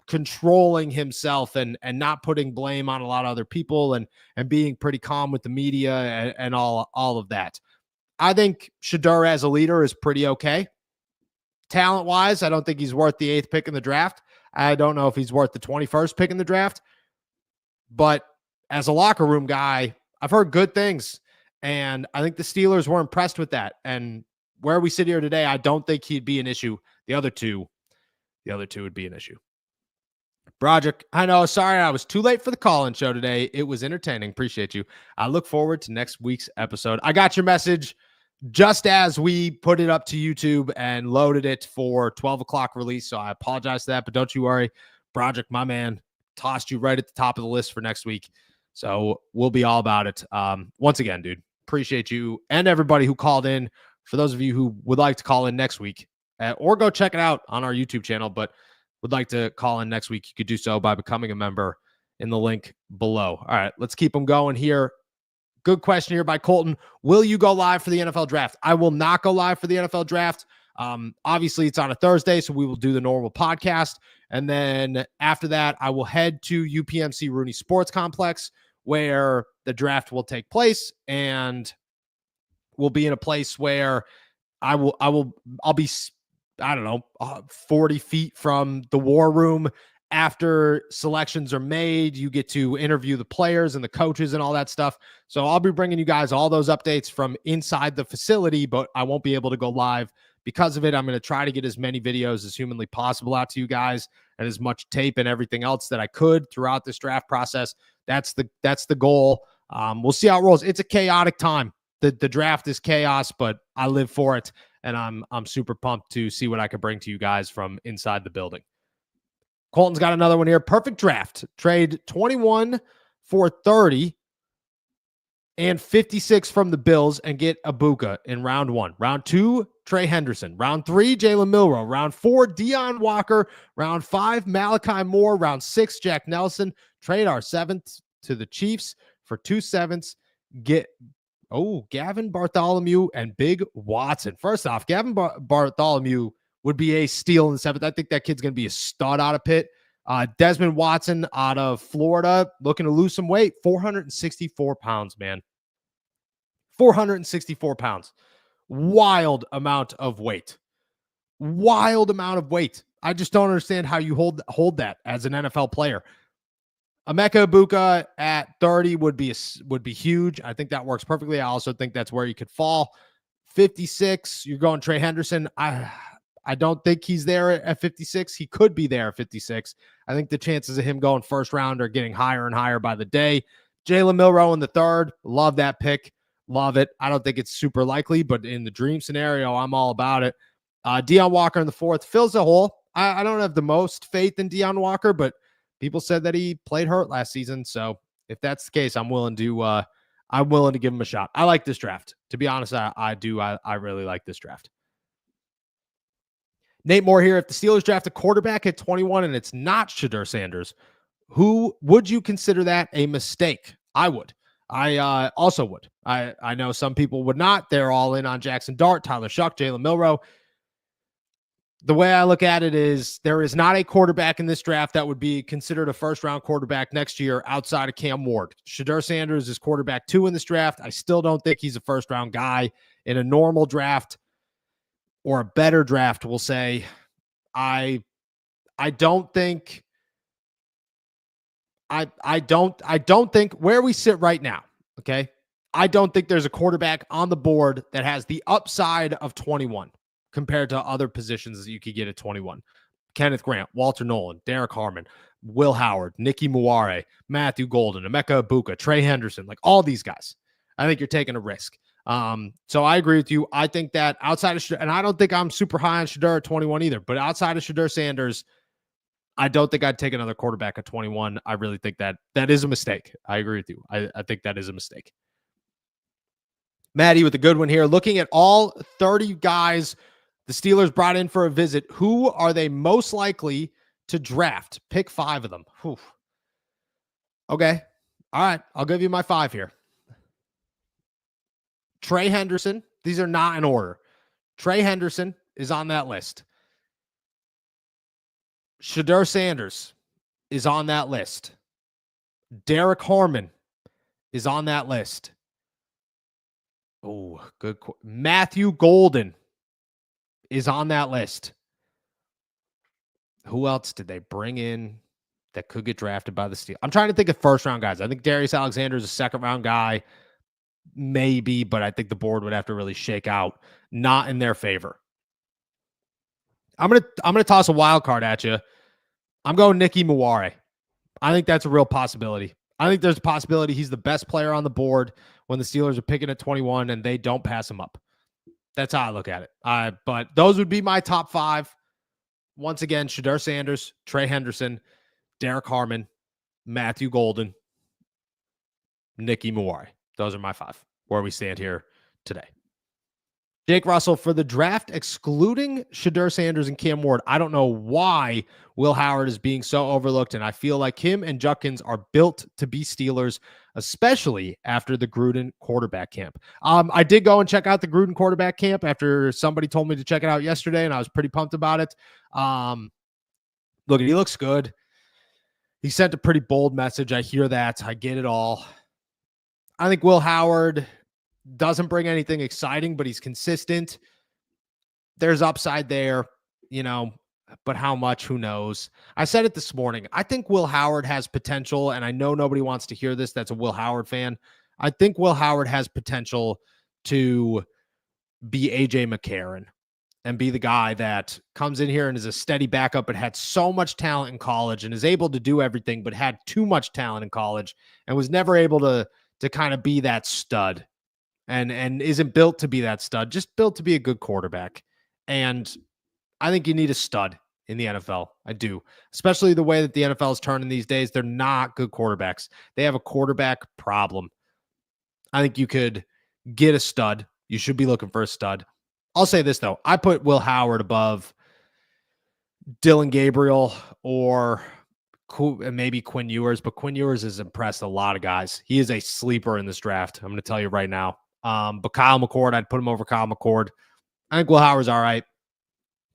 controlling himself and not putting blame on a lot of other people and being pretty calm with the media and all of that. I think Shedeur as a leader is pretty okay. Talent-wise, I don't think he's worth the 8th pick in the draft. I don't know if he's worth the 21st pick in the draft. But as a locker room guy, I've heard good things. And I think the Steelers were impressed with that. And where we sit here today, I don't think he'd be an issue. The other two would be an issue. Broderick, I know. Sorry, I was too late for the call-in show today. It was entertaining. Appreciate you. I look forward to next week's episode. I got your message just as we put it up to YouTube and loaded it for 12 o'clock release. So I apologize for that, but don't you worry. Broderick, my man, tossed you right at the top of the list for next week. So we'll be all about it. Once again, dude, appreciate you and everybody who called in. For those of you who would like to call in next week or go check it out on our YouTube channel, but would like to call in next week, you could do so by becoming a member in the link below. All right, let's keep them going here. Good question here by Colton. Will you go live for the NFL draft? I will not go live for the NFL draft. Obviously, it's on a Thursday, so we will do the normal podcast. And then after that, I will head to UPMC Rooney Sports Complex where the draft will take place. And we'll be in a place where I'll be, I don't know, 40 feet from the war room. After selections are made, you get to interview the players and the coaches and all that stuff. So I'll be bringing you guys all those updates from inside the facility, but I won't be able to go live because of it. I'm going to try to get as many videos as humanly possible out to you guys and as much tape and everything else that I could throughout this draft process. That's the goal. We'll see how it rolls. It's a chaotic time. The draft is chaos, but I live for it. And I'm super pumped to see what I can bring to you guys from inside the building. Colton's got another one here. Perfect draft. Trade 21 for 30 and 56 from the Bills and get Ibuka in round 1. Round 2, Trey Henderson. Round 3, Jalen Milro. Round 4, Deion Walker. Round 5, Malachi Moore. Round 6, Jack Nelson. Trade our 7th to the Chiefs for 2 7ths. Get Gavin Bartholomew and Big Watson. First off, Gavin Bartholomew would be a steal in the 7th. I think that kid's going to be a stud out of Pitt. Desmond Watson out of Florida, looking to lose some weight. 464 pounds, man. 464 pounds. Wild amount of weight. Wild amount of weight. I just don't understand how you hold that as an NFL player. Emeka Ibuka at 30 would be huge. I think that works perfectly. I also think that's where you could fall. 56, you're going Trey Henderson. I don't think he's there at 56. He could be there at 56. I think the chances of him going first round are getting higher and higher by the day. Jalen Milro in the 3rd. Love that pick. Love it. I don't think it's super likely, but in the dream scenario, I'm all about it. Deion Walker in the 4th fills the hole. I don't have the most faith in Deion Walker, but people said that he played hurt last season. So if that's the case, I'm willing to give him a shot. I like this draft. To be honest, I do. I really like this draft. Nate Moore here. If the Steelers draft a quarterback at 21 and it's not Shedeur Sanders, who would you consider that a mistake? I would. I also would. I know some people would not. They're all in on Jackson Dart, Tyler Shuck, Jalen Milro. The way I look at it is there is not a quarterback in this draft that would be considered a first-round quarterback next year outside of Cam Ward. Shedeur Sanders is quarterback 2 in this draft. I still don't think he's a first-round guy. In a normal draft or a better draft, we'll say, I don't think where we sit right now, okay? I don't think there's a quarterback on the board that has the upside of 21 compared to other positions that you could get at 21. Kenneth Grant, Walter Nolan, Derek Harmon, Will Howard, Nicky Muare, Matthew Golden, Emeka Ibuka, Trey Henderson, like all these guys. I think you're taking a risk. So I agree with you. I think that outside of Shedeur, and I don't think I'm super high on Shedeur at 21 either, but outside of Shedeur Sanders, I don't think I'd take another quarterback at 21. I really think that is a mistake. I agree with you. I think that is a mistake. Maddie with a good one here. Looking at all 30 guys the Steelers brought in for a visit, who are they most likely to draft? Pick 5 of them. Whew. Okay. All right. I'll give you my 5 here. Trey Henderson. These are not in order. Trey Henderson is on that list. Shedeur Sanders is on that list. Derek Harmon is on that list. Oh, good. Matthew Golden is on that list. Who else did they bring in that could get drafted by the Steelers? I'm trying to think of first-round guys. I think Darius Alexander is a second-round guy. Maybe, but I think the board would have to really shake out. Not in their favor. I'm gonna toss a wild card at you. I'm going Nicky Muare. I think that's a real possibility. I think there's a possibility he's the best player on the board when the Steelers are picking at 21 and they don't pass him up. That's how I look at it. But those would be my top 5. Once again, Shedeur Sanders, Trey Henderson, Derek Harmon, Matthew Golden, Nicky Muare. Those are my 5, where we stand here today. Jake Russell, for the draft, excluding Shedeur Sanders and Cam Ward, I don't know why Will Howard is being so overlooked, and I feel like him and Judkins are built to be Steelers, especially after the Gruden quarterback camp. I did go and check out the Gruden quarterback camp after somebody told me to check it out yesterday, and I was pretty pumped about it. Look, he looks good. He sent a pretty bold message. I hear that. I get it all. I think Will Howard doesn't bring anything exciting, but he's consistent. There's upside there, but how much, who knows? I said it this morning. I think Will Howard has potential, and I know nobody wants to hear this that's a Will Howard fan. I think Will Howard has potential to be A.J. McCarron and be the guy that comes in here and is a steady backup, but had so much talent in college and is able to do everything, but had too much talent in college and was never able to kind of be that stud. And isn't built to be that stud, just built to be a good quarterback. And I think you need a stud in the NFL. I do. Especially the way that the NFL is turning these days. They're not good quarterbacks. They have a quarterback problem. I think you could get a stud. You should be looking for a stud. I'll say this, though. I put Will Howard above Dylan Gabriel or maybe Quinn Ewers, but Quinn Ewers has impressed a lot of guys. He is a sleeper in this draft. I'm going to tell you right now. But Kyle McCord, I'd put him over Kyle McCord. I think Will Howard's all right.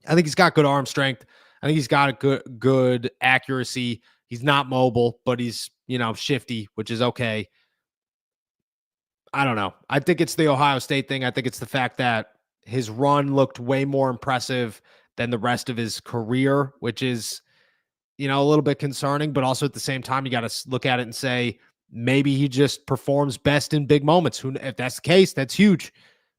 I think he's got good arm strength. I think he's got a good accuracy. He's not mobile, but he's, shifty, which is okay. I don't know. I think it's the Ohio State thing. I think it's the fact that his run looked way more impressive than the rest of his career, which is, a little bit concerning, but also at the same time, you got to look at it and say, maybe he just performs best in big moments. If that's the case, that's huge.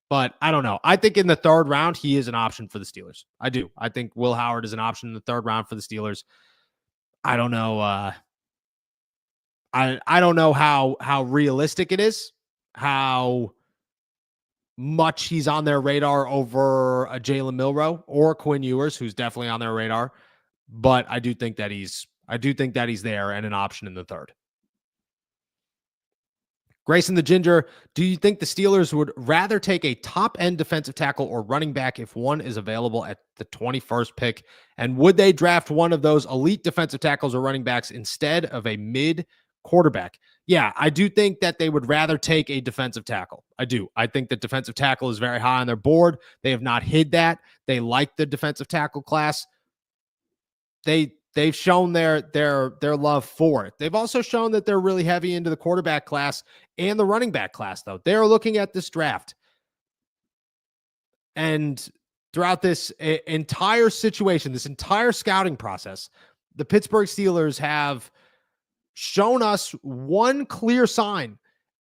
But I don't know. I think in the third round, he is an option for the Steelers. I do. I think Will Howard is an option in the third round for the Steelers. I don't know. I don't know how realistic it is, how much he's on their radar over a Jalen Milro or Quinn Ewers, who's definitely on their radar. But I do think that he's there and an option in the third. Grayson the Ginger, do you think the Steelers would rather take a top-end defensive tackle or running back if one is available at the 21st pick? And would they draft one of those elite defensive tackles or running backs instead of a mid quarterback? Yeah, I do think that they would rather take a defensive tackle. I do. I think that defensive tackle is very high on their board. They have not hid that. They like the defensive tackle class. They've shown their love for it. They've also shown that they're really heavy into the quarterback class and the running back class, though. They're looking at this draft. And throughout this entire situation, this entire scouting process, the Pittsburgh Steelers have shown us one clear sign,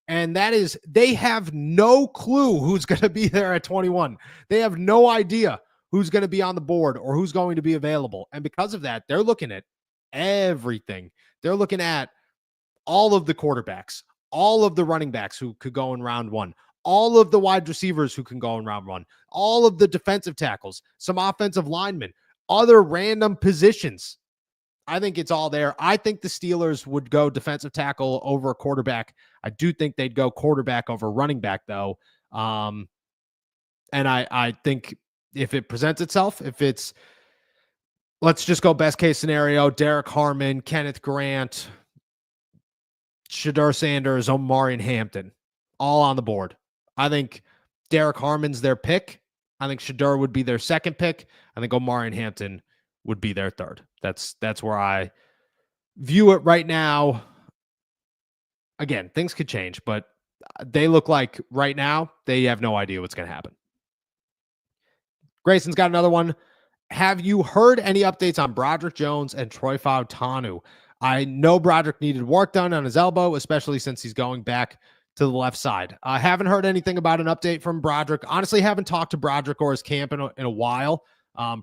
and that is they have no clue who's going to be there at 21. They have no idea who's going to be on the board or who's going to be available. And because of that, they're looking at everything. They're looking at all of the quarterbacks, all of the running backs who could go in round one, all of the wide receivers who can go in round one, all of the defensive tackles, some offensive linemen, other random positions. I think it's all there. I think the Steelers would go defensive tackle over a quarterback. I do think they'd go quarterback over running back, though. And I think if it presents itself, let's just go best case scenario, Derek Harmon, Kenneth Grant, Shedeur Sanders, Omarion Hampton, all on the board. I think Derek Harmon's their pick. I think Shedeur would be their second pick. I think Omarion Hampton would be their third. That's where I view it right now. Again, things could change, but they look like right now they have no idea what's going to happen. Grayson's got another one. Have you heard any updates on Broderick Jones and Troy Fautanu? I know Broderick needed work done on his elbow, especially since he's going back to the left side. I haven't heard anything about an update from Broderick. Honestly, haven't talked to Broderick or his camp in a while.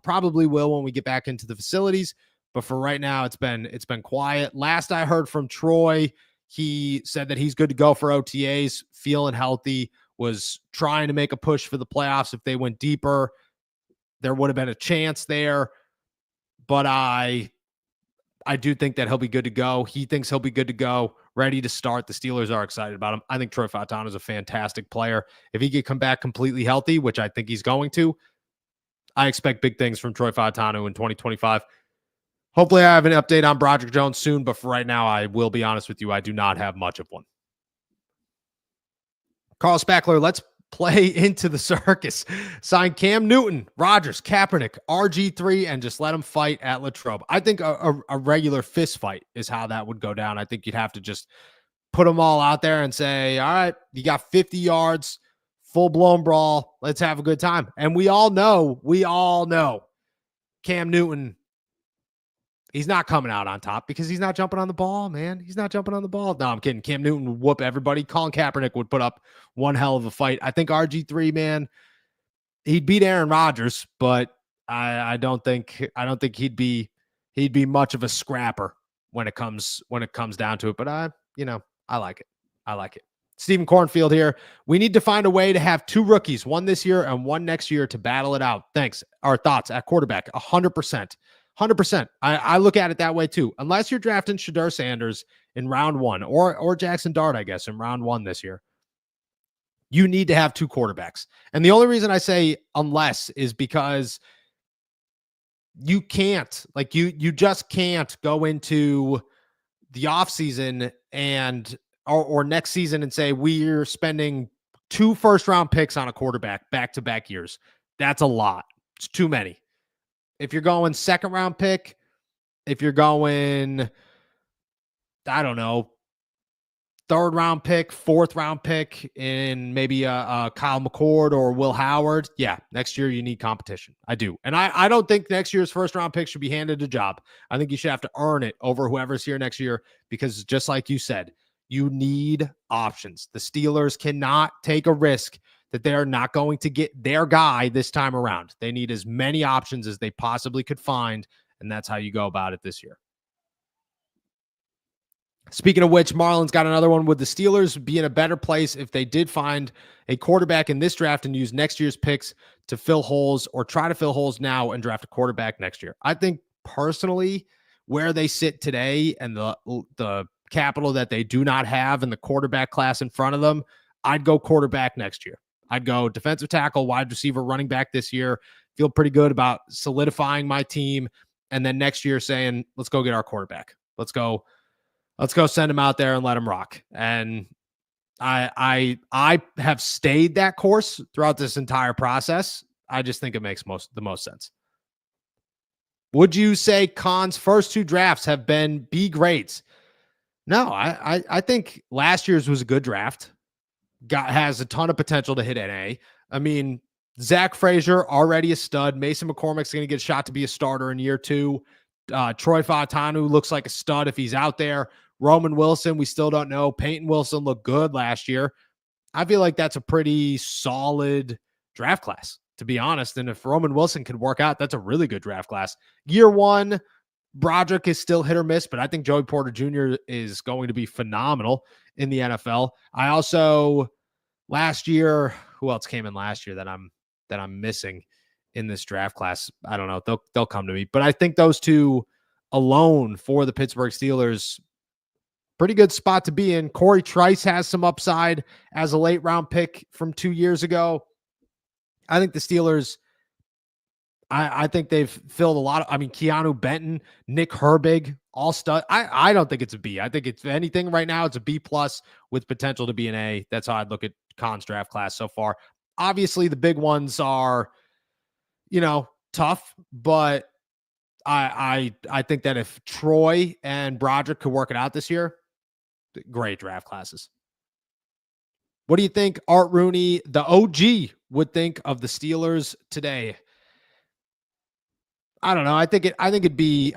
Probably will when we get back into the facilities. But for right now, it's been quiet. Last I heard from Troy, he said that he's good to go for OTAs, feeling healthy, was trying to make a push for the playoffs. If they went deeper, there would have been a chance there. But I do think that he'll be good to go. He thinks he'll be good to go, ready to start. The Steelers are excited about him. I think Troy Fautanu is a fantastic player. If he could come back completely healthy, which I think he's going to, I expect big things from Troy Fautanu in 2025. Hopefully I have an update on Broderick Jones soon, but for right now, I will be honest with you, I do not have much of one. Carl Spackler, let's play into the circus. Sign Cam Newton, Rodgers, Kaepernick, RG3, and just let them fight at Latrobe. I think a regular fist fight is how that would go down. I think you'd have to just put them all out there and say, all right, you got 50 yards, full-blown brawl. Let's have a good time. And we all know Cam Newton, he's not coming out on top because he's not jumping on the ball, man. He's not jumping on the ball. No, I'm kidding. Cam Newton would whoop everybody. Colin Kaepernick would put up one hell of a fight. I think RG3, man, he'd beat Aaron Rodgers, but I don't think he'd be much of a scrapper when it comes down to it. But I like it. I like it. Stephen Cornfield here. We need to find a way to have two rookies, one this year and one next year, to battle it out. Thanks. Our thoughts at quarterback, 100%. 100%. I look at it that way too. Unless you're drafting Shedeur Sanders in round one or Jackson Dart, I guess, in round one this year. you need to have two quarterbacks. And the only reason I say unless is because you can't, like you just can't go into the offseason and or next season and say we're spending 2 first-round picks on a quarterback back-to-back years. That's a lot. It's too many. If you're going second-round pick, if you're going, I don't know, third-round pick, fourth-round pick in maybe a Kyle McCord or Will Howard, yeah, next year you need competition. I do. And I don't think next year's first-round pick should be handed a job. I think you should have to earn it over whoever's here next year because just like you said, you need options. The Steelers cannot take a risk that they're not going to get their guy this time around. They need as many options as they possibly could find, and that's how you go about it this year. Speaking of which, Marlon's got another one. Would the Steelers be in a better place if they did find a quarterback in this draft and use next year's picks to fill holes or try to fill holes now and draft a quarterback next year? I think personally, where they sit today and the capital that they do not have and the quarterback class in front of them, I'd go quarterback next year. I'd go defensive tackle, wide receiver, running back this year. Feel pretty good about solidifying my team. And then next year saying, let's go get our quarterback. Let's go send him out there and let him rock. And I have stayed that course throughout this entire process. I just think it makes the most sense. Would you say Khan's first 2 drafts have been B grades? No, I think last year's was a good draft. Has a ton of potential to hit NA. I mean, Zach Frazier, already a stud. Mason McCormick's going to get a shot to be a starter in year 2. Troy Fautanu looks like a stud if he's out there. Roman Wilson, we still don't know. Peyton Wilson looked good last year. I feel like that's a pretty solid draft class, to be honest. And if Roman Wilson could work out, that's a really good draft class. Year 1, Broderick is still hit or miss, but I think Joey Porter Jr. is going to be phenomenal in the NFL. I also, last year, who else came in last year that I'm missing in this draft class? I don't know. They'll come to me. But I think those 2 alone for the Pittsburgh Steelers, pretty good spot to be in. Corey Trice has some upside as a late round pick from 2 years ago. I think the Steelers, I think they've filled a lot of, I mean, Keanu Benton, Nick Herbig, all stud. I don't think it's a B. I think it's anything right now. It's a B plus with potential to be an A. That's how I'd look at Khan's draft class so far. Obviously the big ones are, tough, but I think that if Troy and Broderick could work it out this year, great draft classes. What do you think Art Rooney, the OG, would think of the Steelers today? I don't know. I think he'd be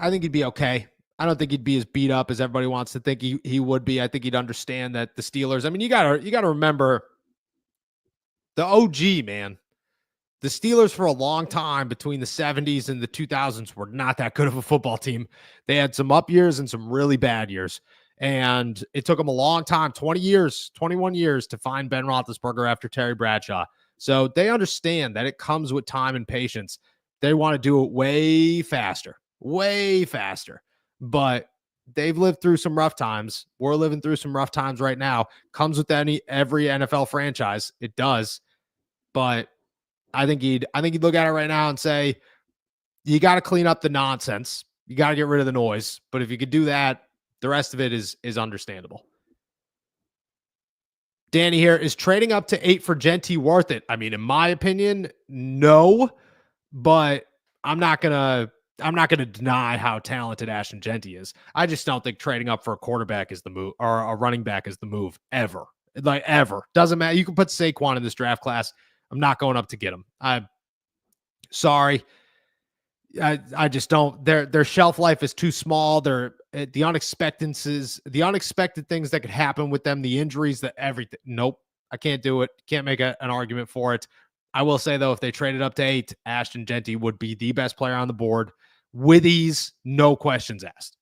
okay. I don't think he'd be as beat up as everybody wants to think he would be. I think he'd understand that the Steelers, I mean, you gotta remember the OG, man. The Steelers for a long time between the 70s and the 2000s were not that good of a football team. They had some up years and some really bad years. And it took them a long time, 20 years, 21 years to find Ben Roethlisberger after Terry Bradshaw. So they understand that it comes with time and patience. They want to do it way faster. But they've lived through some rough times. We're living through some rough times right now. Comes with every NFL franchise. It does. But I think he'd look at it right now and say, you got to clean up the nonsense. You got to get rid of the noise. But if you could do that, the rest of it is understandable. Danny here, is trading up to 8 for Jeanty worth it? I mean, in my opinion, no, but I'm not gonna deny how talented Ashton Jeanty is. I just don't think trading up for a quarterback is the move, or a running back is the move ever. Like ever. Doesn't matter. You can put Saquon in this draft class. I'm not going up to get him. I'm sorry. I just don't. Their shelf life is too small. The unexpected things that could happen with them, the injuries, everything. Nope, I can't do it. Can't make an argument for it. I will say though, if they traded up to 8, Ashton Jeanty would be the best player on the board with ease. No questions asked.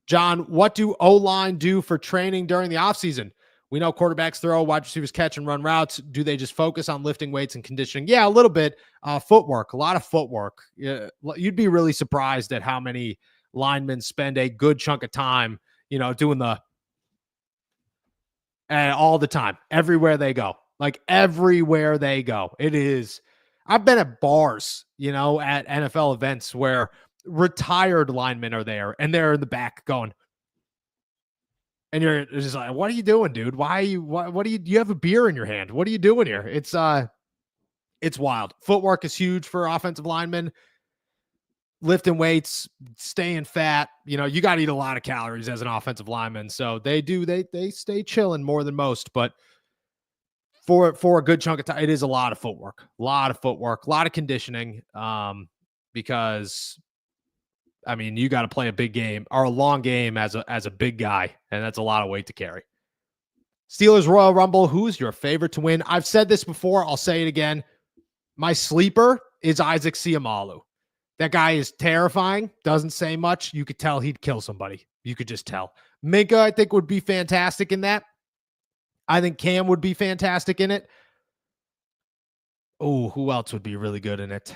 John, what do O-line do for training during the offseason? We know quarterbacks throw, wide receivers catch and run routes. Do they just focus on lifting weights and conditioning? Yeah, a little bit. Footwork, a lot of footwork. You'd be really surprised at how many linemen spend a good chunk of time, doing And all the time, everywhere they go, like everywhere they go. It is, I've been at bars, at NFL events where retired linemen are there and they're in the back going, and you're just like, what are you doing, dude? Why are you, what do you have a beer in your hand? What are you doing here? It's wild. Footwork is huge for offensive linemen. Lifting weights, staying fat, you got to eat a lot of calories as an offensive lineman. So they stay chilling more than most, but for a good chunk of time, it is a lot of footwork, a lot of conditioning. Because you got to play a big game or a long game as a big guy, and that's a lot of weight to carry. Steelers Royal Rumble. Who's your favorite to win? I've said this before. I'll say it again. My sleeper is Isaac Seumalo. That guy is terrifying. Doesn't say much. You could tell he'd kill somebody. You could just tell. Minka, I think, would be fantastic in that. I think Cam would be fantastic in it. Oh, who else would be really good in it?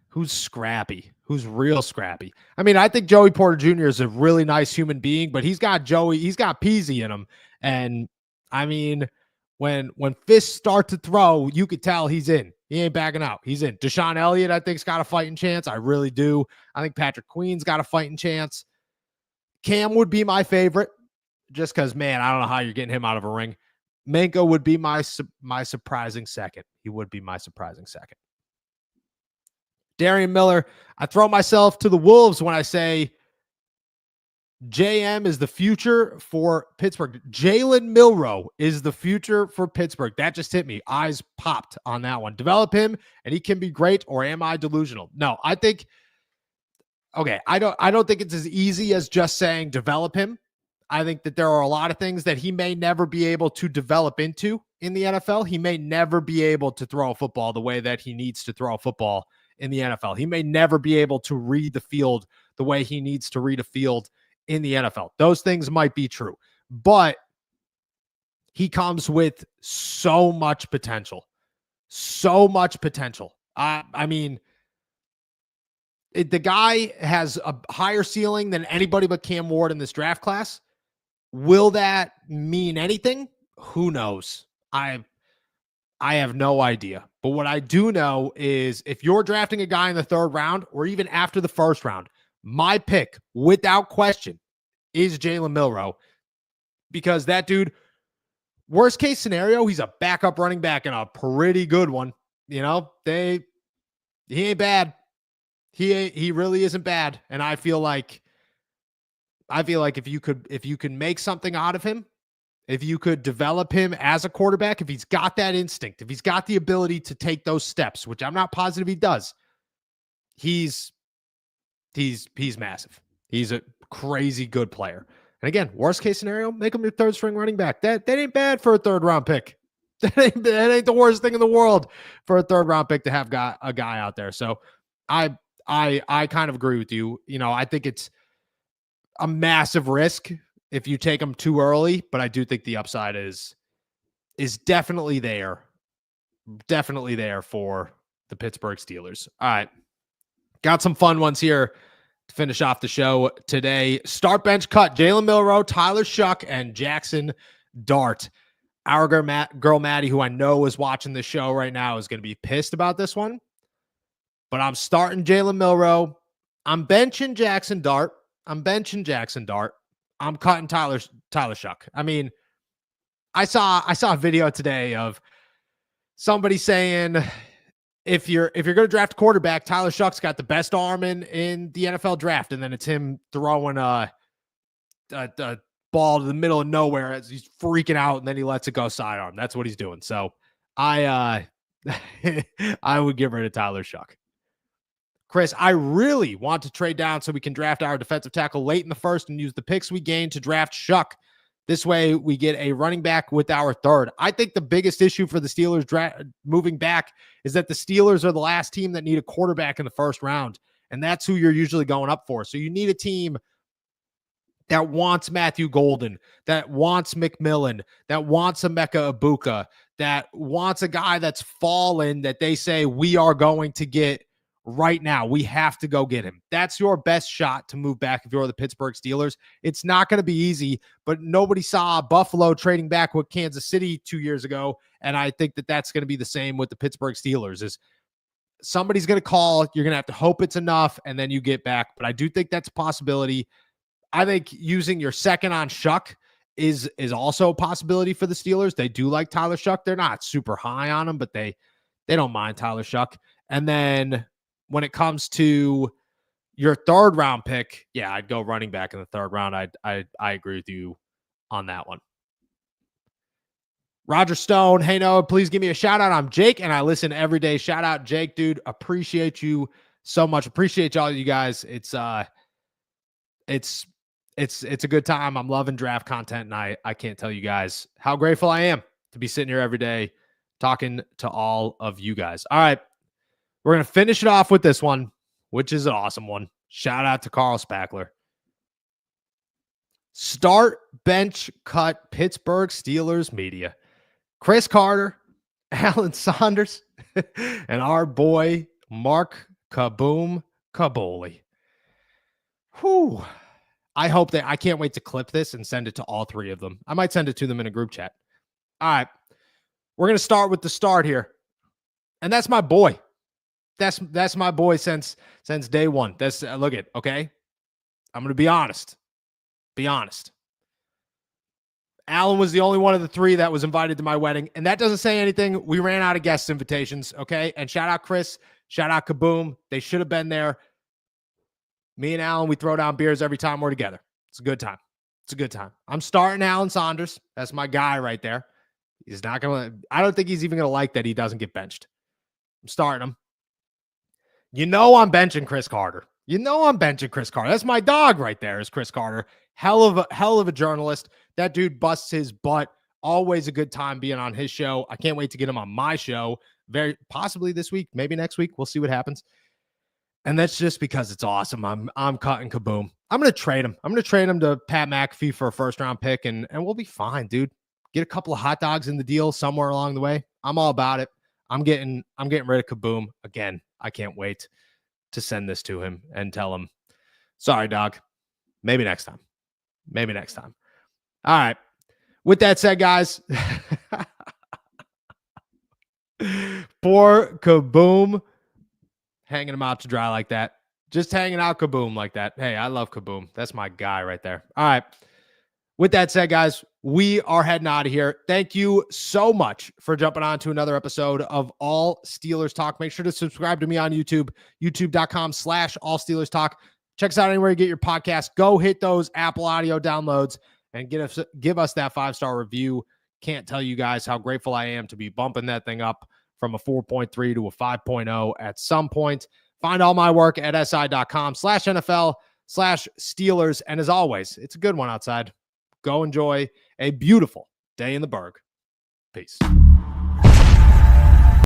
Who's scrappy? Who's real scrappy? I think Joey Porter Jr. is a really nice human being, but he's got Peasy in him. And when fists start to throw, you could tell he's in. He ain't backing out. He's in. Deshaun Elliott, I think, has got a fighting chance. I really do. I think Patrick Queen's got a fighting chance. Cam would be my favorite, just because, man, I don't know how you're getting him out of a ring. Minka would be my surprising second. He would be my surprising second. Darian Miller, I throw myself to the wolves when I say JM is the future for Pittsburgh. Jalen Milro is the future for Pittsburgh. That just hit me. Eyes popped on that one. Develop him and he can be great, or am I delusional? No, I think, okay, I don't think it's as easy as just saying develop him. I think that there are a lot of things that he may never be able to develop into in the NFL. He may never be able to throw a football the way that he needs to throw a football in the NFL. He may never be able to read the field the way he needs to read a field in the NFL. Those things might be true, but he comes with so much potential. So much potential. The guy has a higher ceiling than anybody but Cam Ward in this draft class. Will that mean anything? Who knows? I have no idea. But what I do know is if you're drafting a guy in the third round or even after the first round, my pick, without question, is Jalen Milro, because that dude, worst case scenario, he's a backup running back and a pretty good one. He ain't bad. He really isn't bad. And I feel like if you could make something out of him, if you could develop him as a quarterback, if he's got that instinct, if he's got the ability to take those steps, which I'm not positive he does, he's massive. He's a crazy good player. And again, worst case scenario, make him your third string running back. That ain't bad for a third round pick. That ain't the worst thing in the world for a third round pick to have a guy out there. So I kind of agree with you. I think it's a massive risk if you take him too early, but I do think the upside is definitely there. Definitely there for the Pittsburgh Steelers. All right. Got some fun ones here to finish off the show today. Start bench cut. Jalen Milro, Tyler Shuck, and Jackson Dart. Our girl Maddie, who I know is watching the show right now, is going to be pissed about this one. But I'm starting Jalen Milro. I'm benching Jackson Dart. I'm cutting Tyler Shuck. I saw a video today of somebody saying if you're going to draft a quarterback, Tyler Shuck's got the best arm in the NFL draft, and then it's him throwing a ball to the middle of nowhere as he's freaking out, and then he lets it go sidearm. That's what he's doing. So I would get rid of Tyler Shuck. Chris, I really want to trade down so we can draft our defensive tackle late in the first and use the picks we gain to draft Shuck. This way we get a running back with our third. I think the biggest issue for the Steelers moving back is that the Steelers are the last team that need a quarterback in the first round, and that's who you're usually going up for. So you need a team that wants Matthew Golden, that wants McMillan, that wants Emeka Ibuka, that wants a guy that's fallen that they say we are going to get right now. We have to go get him. That's your best shot to move back if you're the Pittsburgh Steelers. It's not going to be easy, but nobody saw Buffalo trading back with Kansas City 2 years ago, and I think that that's going to be the same with the Pittsburgh Steelers. Is somebody's going to call, you're going to have to hope it's enough, and then you get back. But I do think that's a possibility. I think using your second on Shuck is also a possibility for the Steelers. They do like Tyler Shuck. They're not super high on him, but they don't mind Tyler Shuck. And then when it comes to your third round pick, yeah, I'd go running back in the third round. I agree with you on that one. Roger Stone, hey Noah, please give me a shout out. I'm Jake and I listen every day. Shout out Jake, dude. Appreciate you so much. Appreciate all you guys. It's a good time. I'm loving draft content, and I can't tell you guys how grateful I am to be sitting here every day talking to all of you guys. All right, we're going to finish it off with this one, which is an awesome one. Shout out to Carl Spackler. Start, bench, cut, Pittsburgh Steelers media. Chris Carter, Alan Saunders, and our boy, Mark Kaboom Kaboli. Whew. I can't wait to clip this and send it to all three of them. I might send it to them in a group chat. All right. We're going to start with the start here. And that's my boy. That's my boy since day one. That's look at, okay? I'm going to be honest. Alan was the only one of the three that was invited to my wedding, and that doesn't say anything. We ran out of guest invitations, okay? And shout out Chris, shout out Kaboom. They should have been there. Me and Alan, we throw down beers every time we're together. It's a good time. I'm starting Alan Saunders. That's my guy right there. He's not going to, I don't think he's even going to like that he doesn't get benched. I'm starting him. I'm benching Chris Carter. That's my dog right there is Chris Carter. Hell of a journalist. That dude busts his butt. Always a good time being on his show. I can't wait to get him on my show. Very possibly this week, maybe next week. We'll see what happens. And that's just because it's awesome. I'm cutting Kaboom. I'm going to trade him. To Pat McAfee for a first round pick, and we'll be fine, dude. Get a couple of hot dogs in the deal somewhere along the way. I'm all about it. I'm getting rid of Kaboom again. I can't wait to send this to him and tell him, sorry, dog. Maybe next time. All right. With that said, guys, poor Kaboom hanging him out to dry like that. Just hanging out Kaboom like that. Hey, I love Kaboom. That's my guy right there. All right. With that said, guys, we are heading out of here. Thank you so much for jumping on to another episode of All Steelers Talk. Make sure to subscribe to me on YouTube, youtube.com/All Steelers Talk. Check us out anywhere you get your podcast. Go hit those Apple audio downloads and give us that 5-star review. Can't tell you guys how grateful I am to be bumping that thing up from a 4.3 to a 5.0 at some point. Find all my work at si.com/NFL/Steelers. And as always, it's a good one outside. Go enjoy a beautiful day in the Berg. Peace.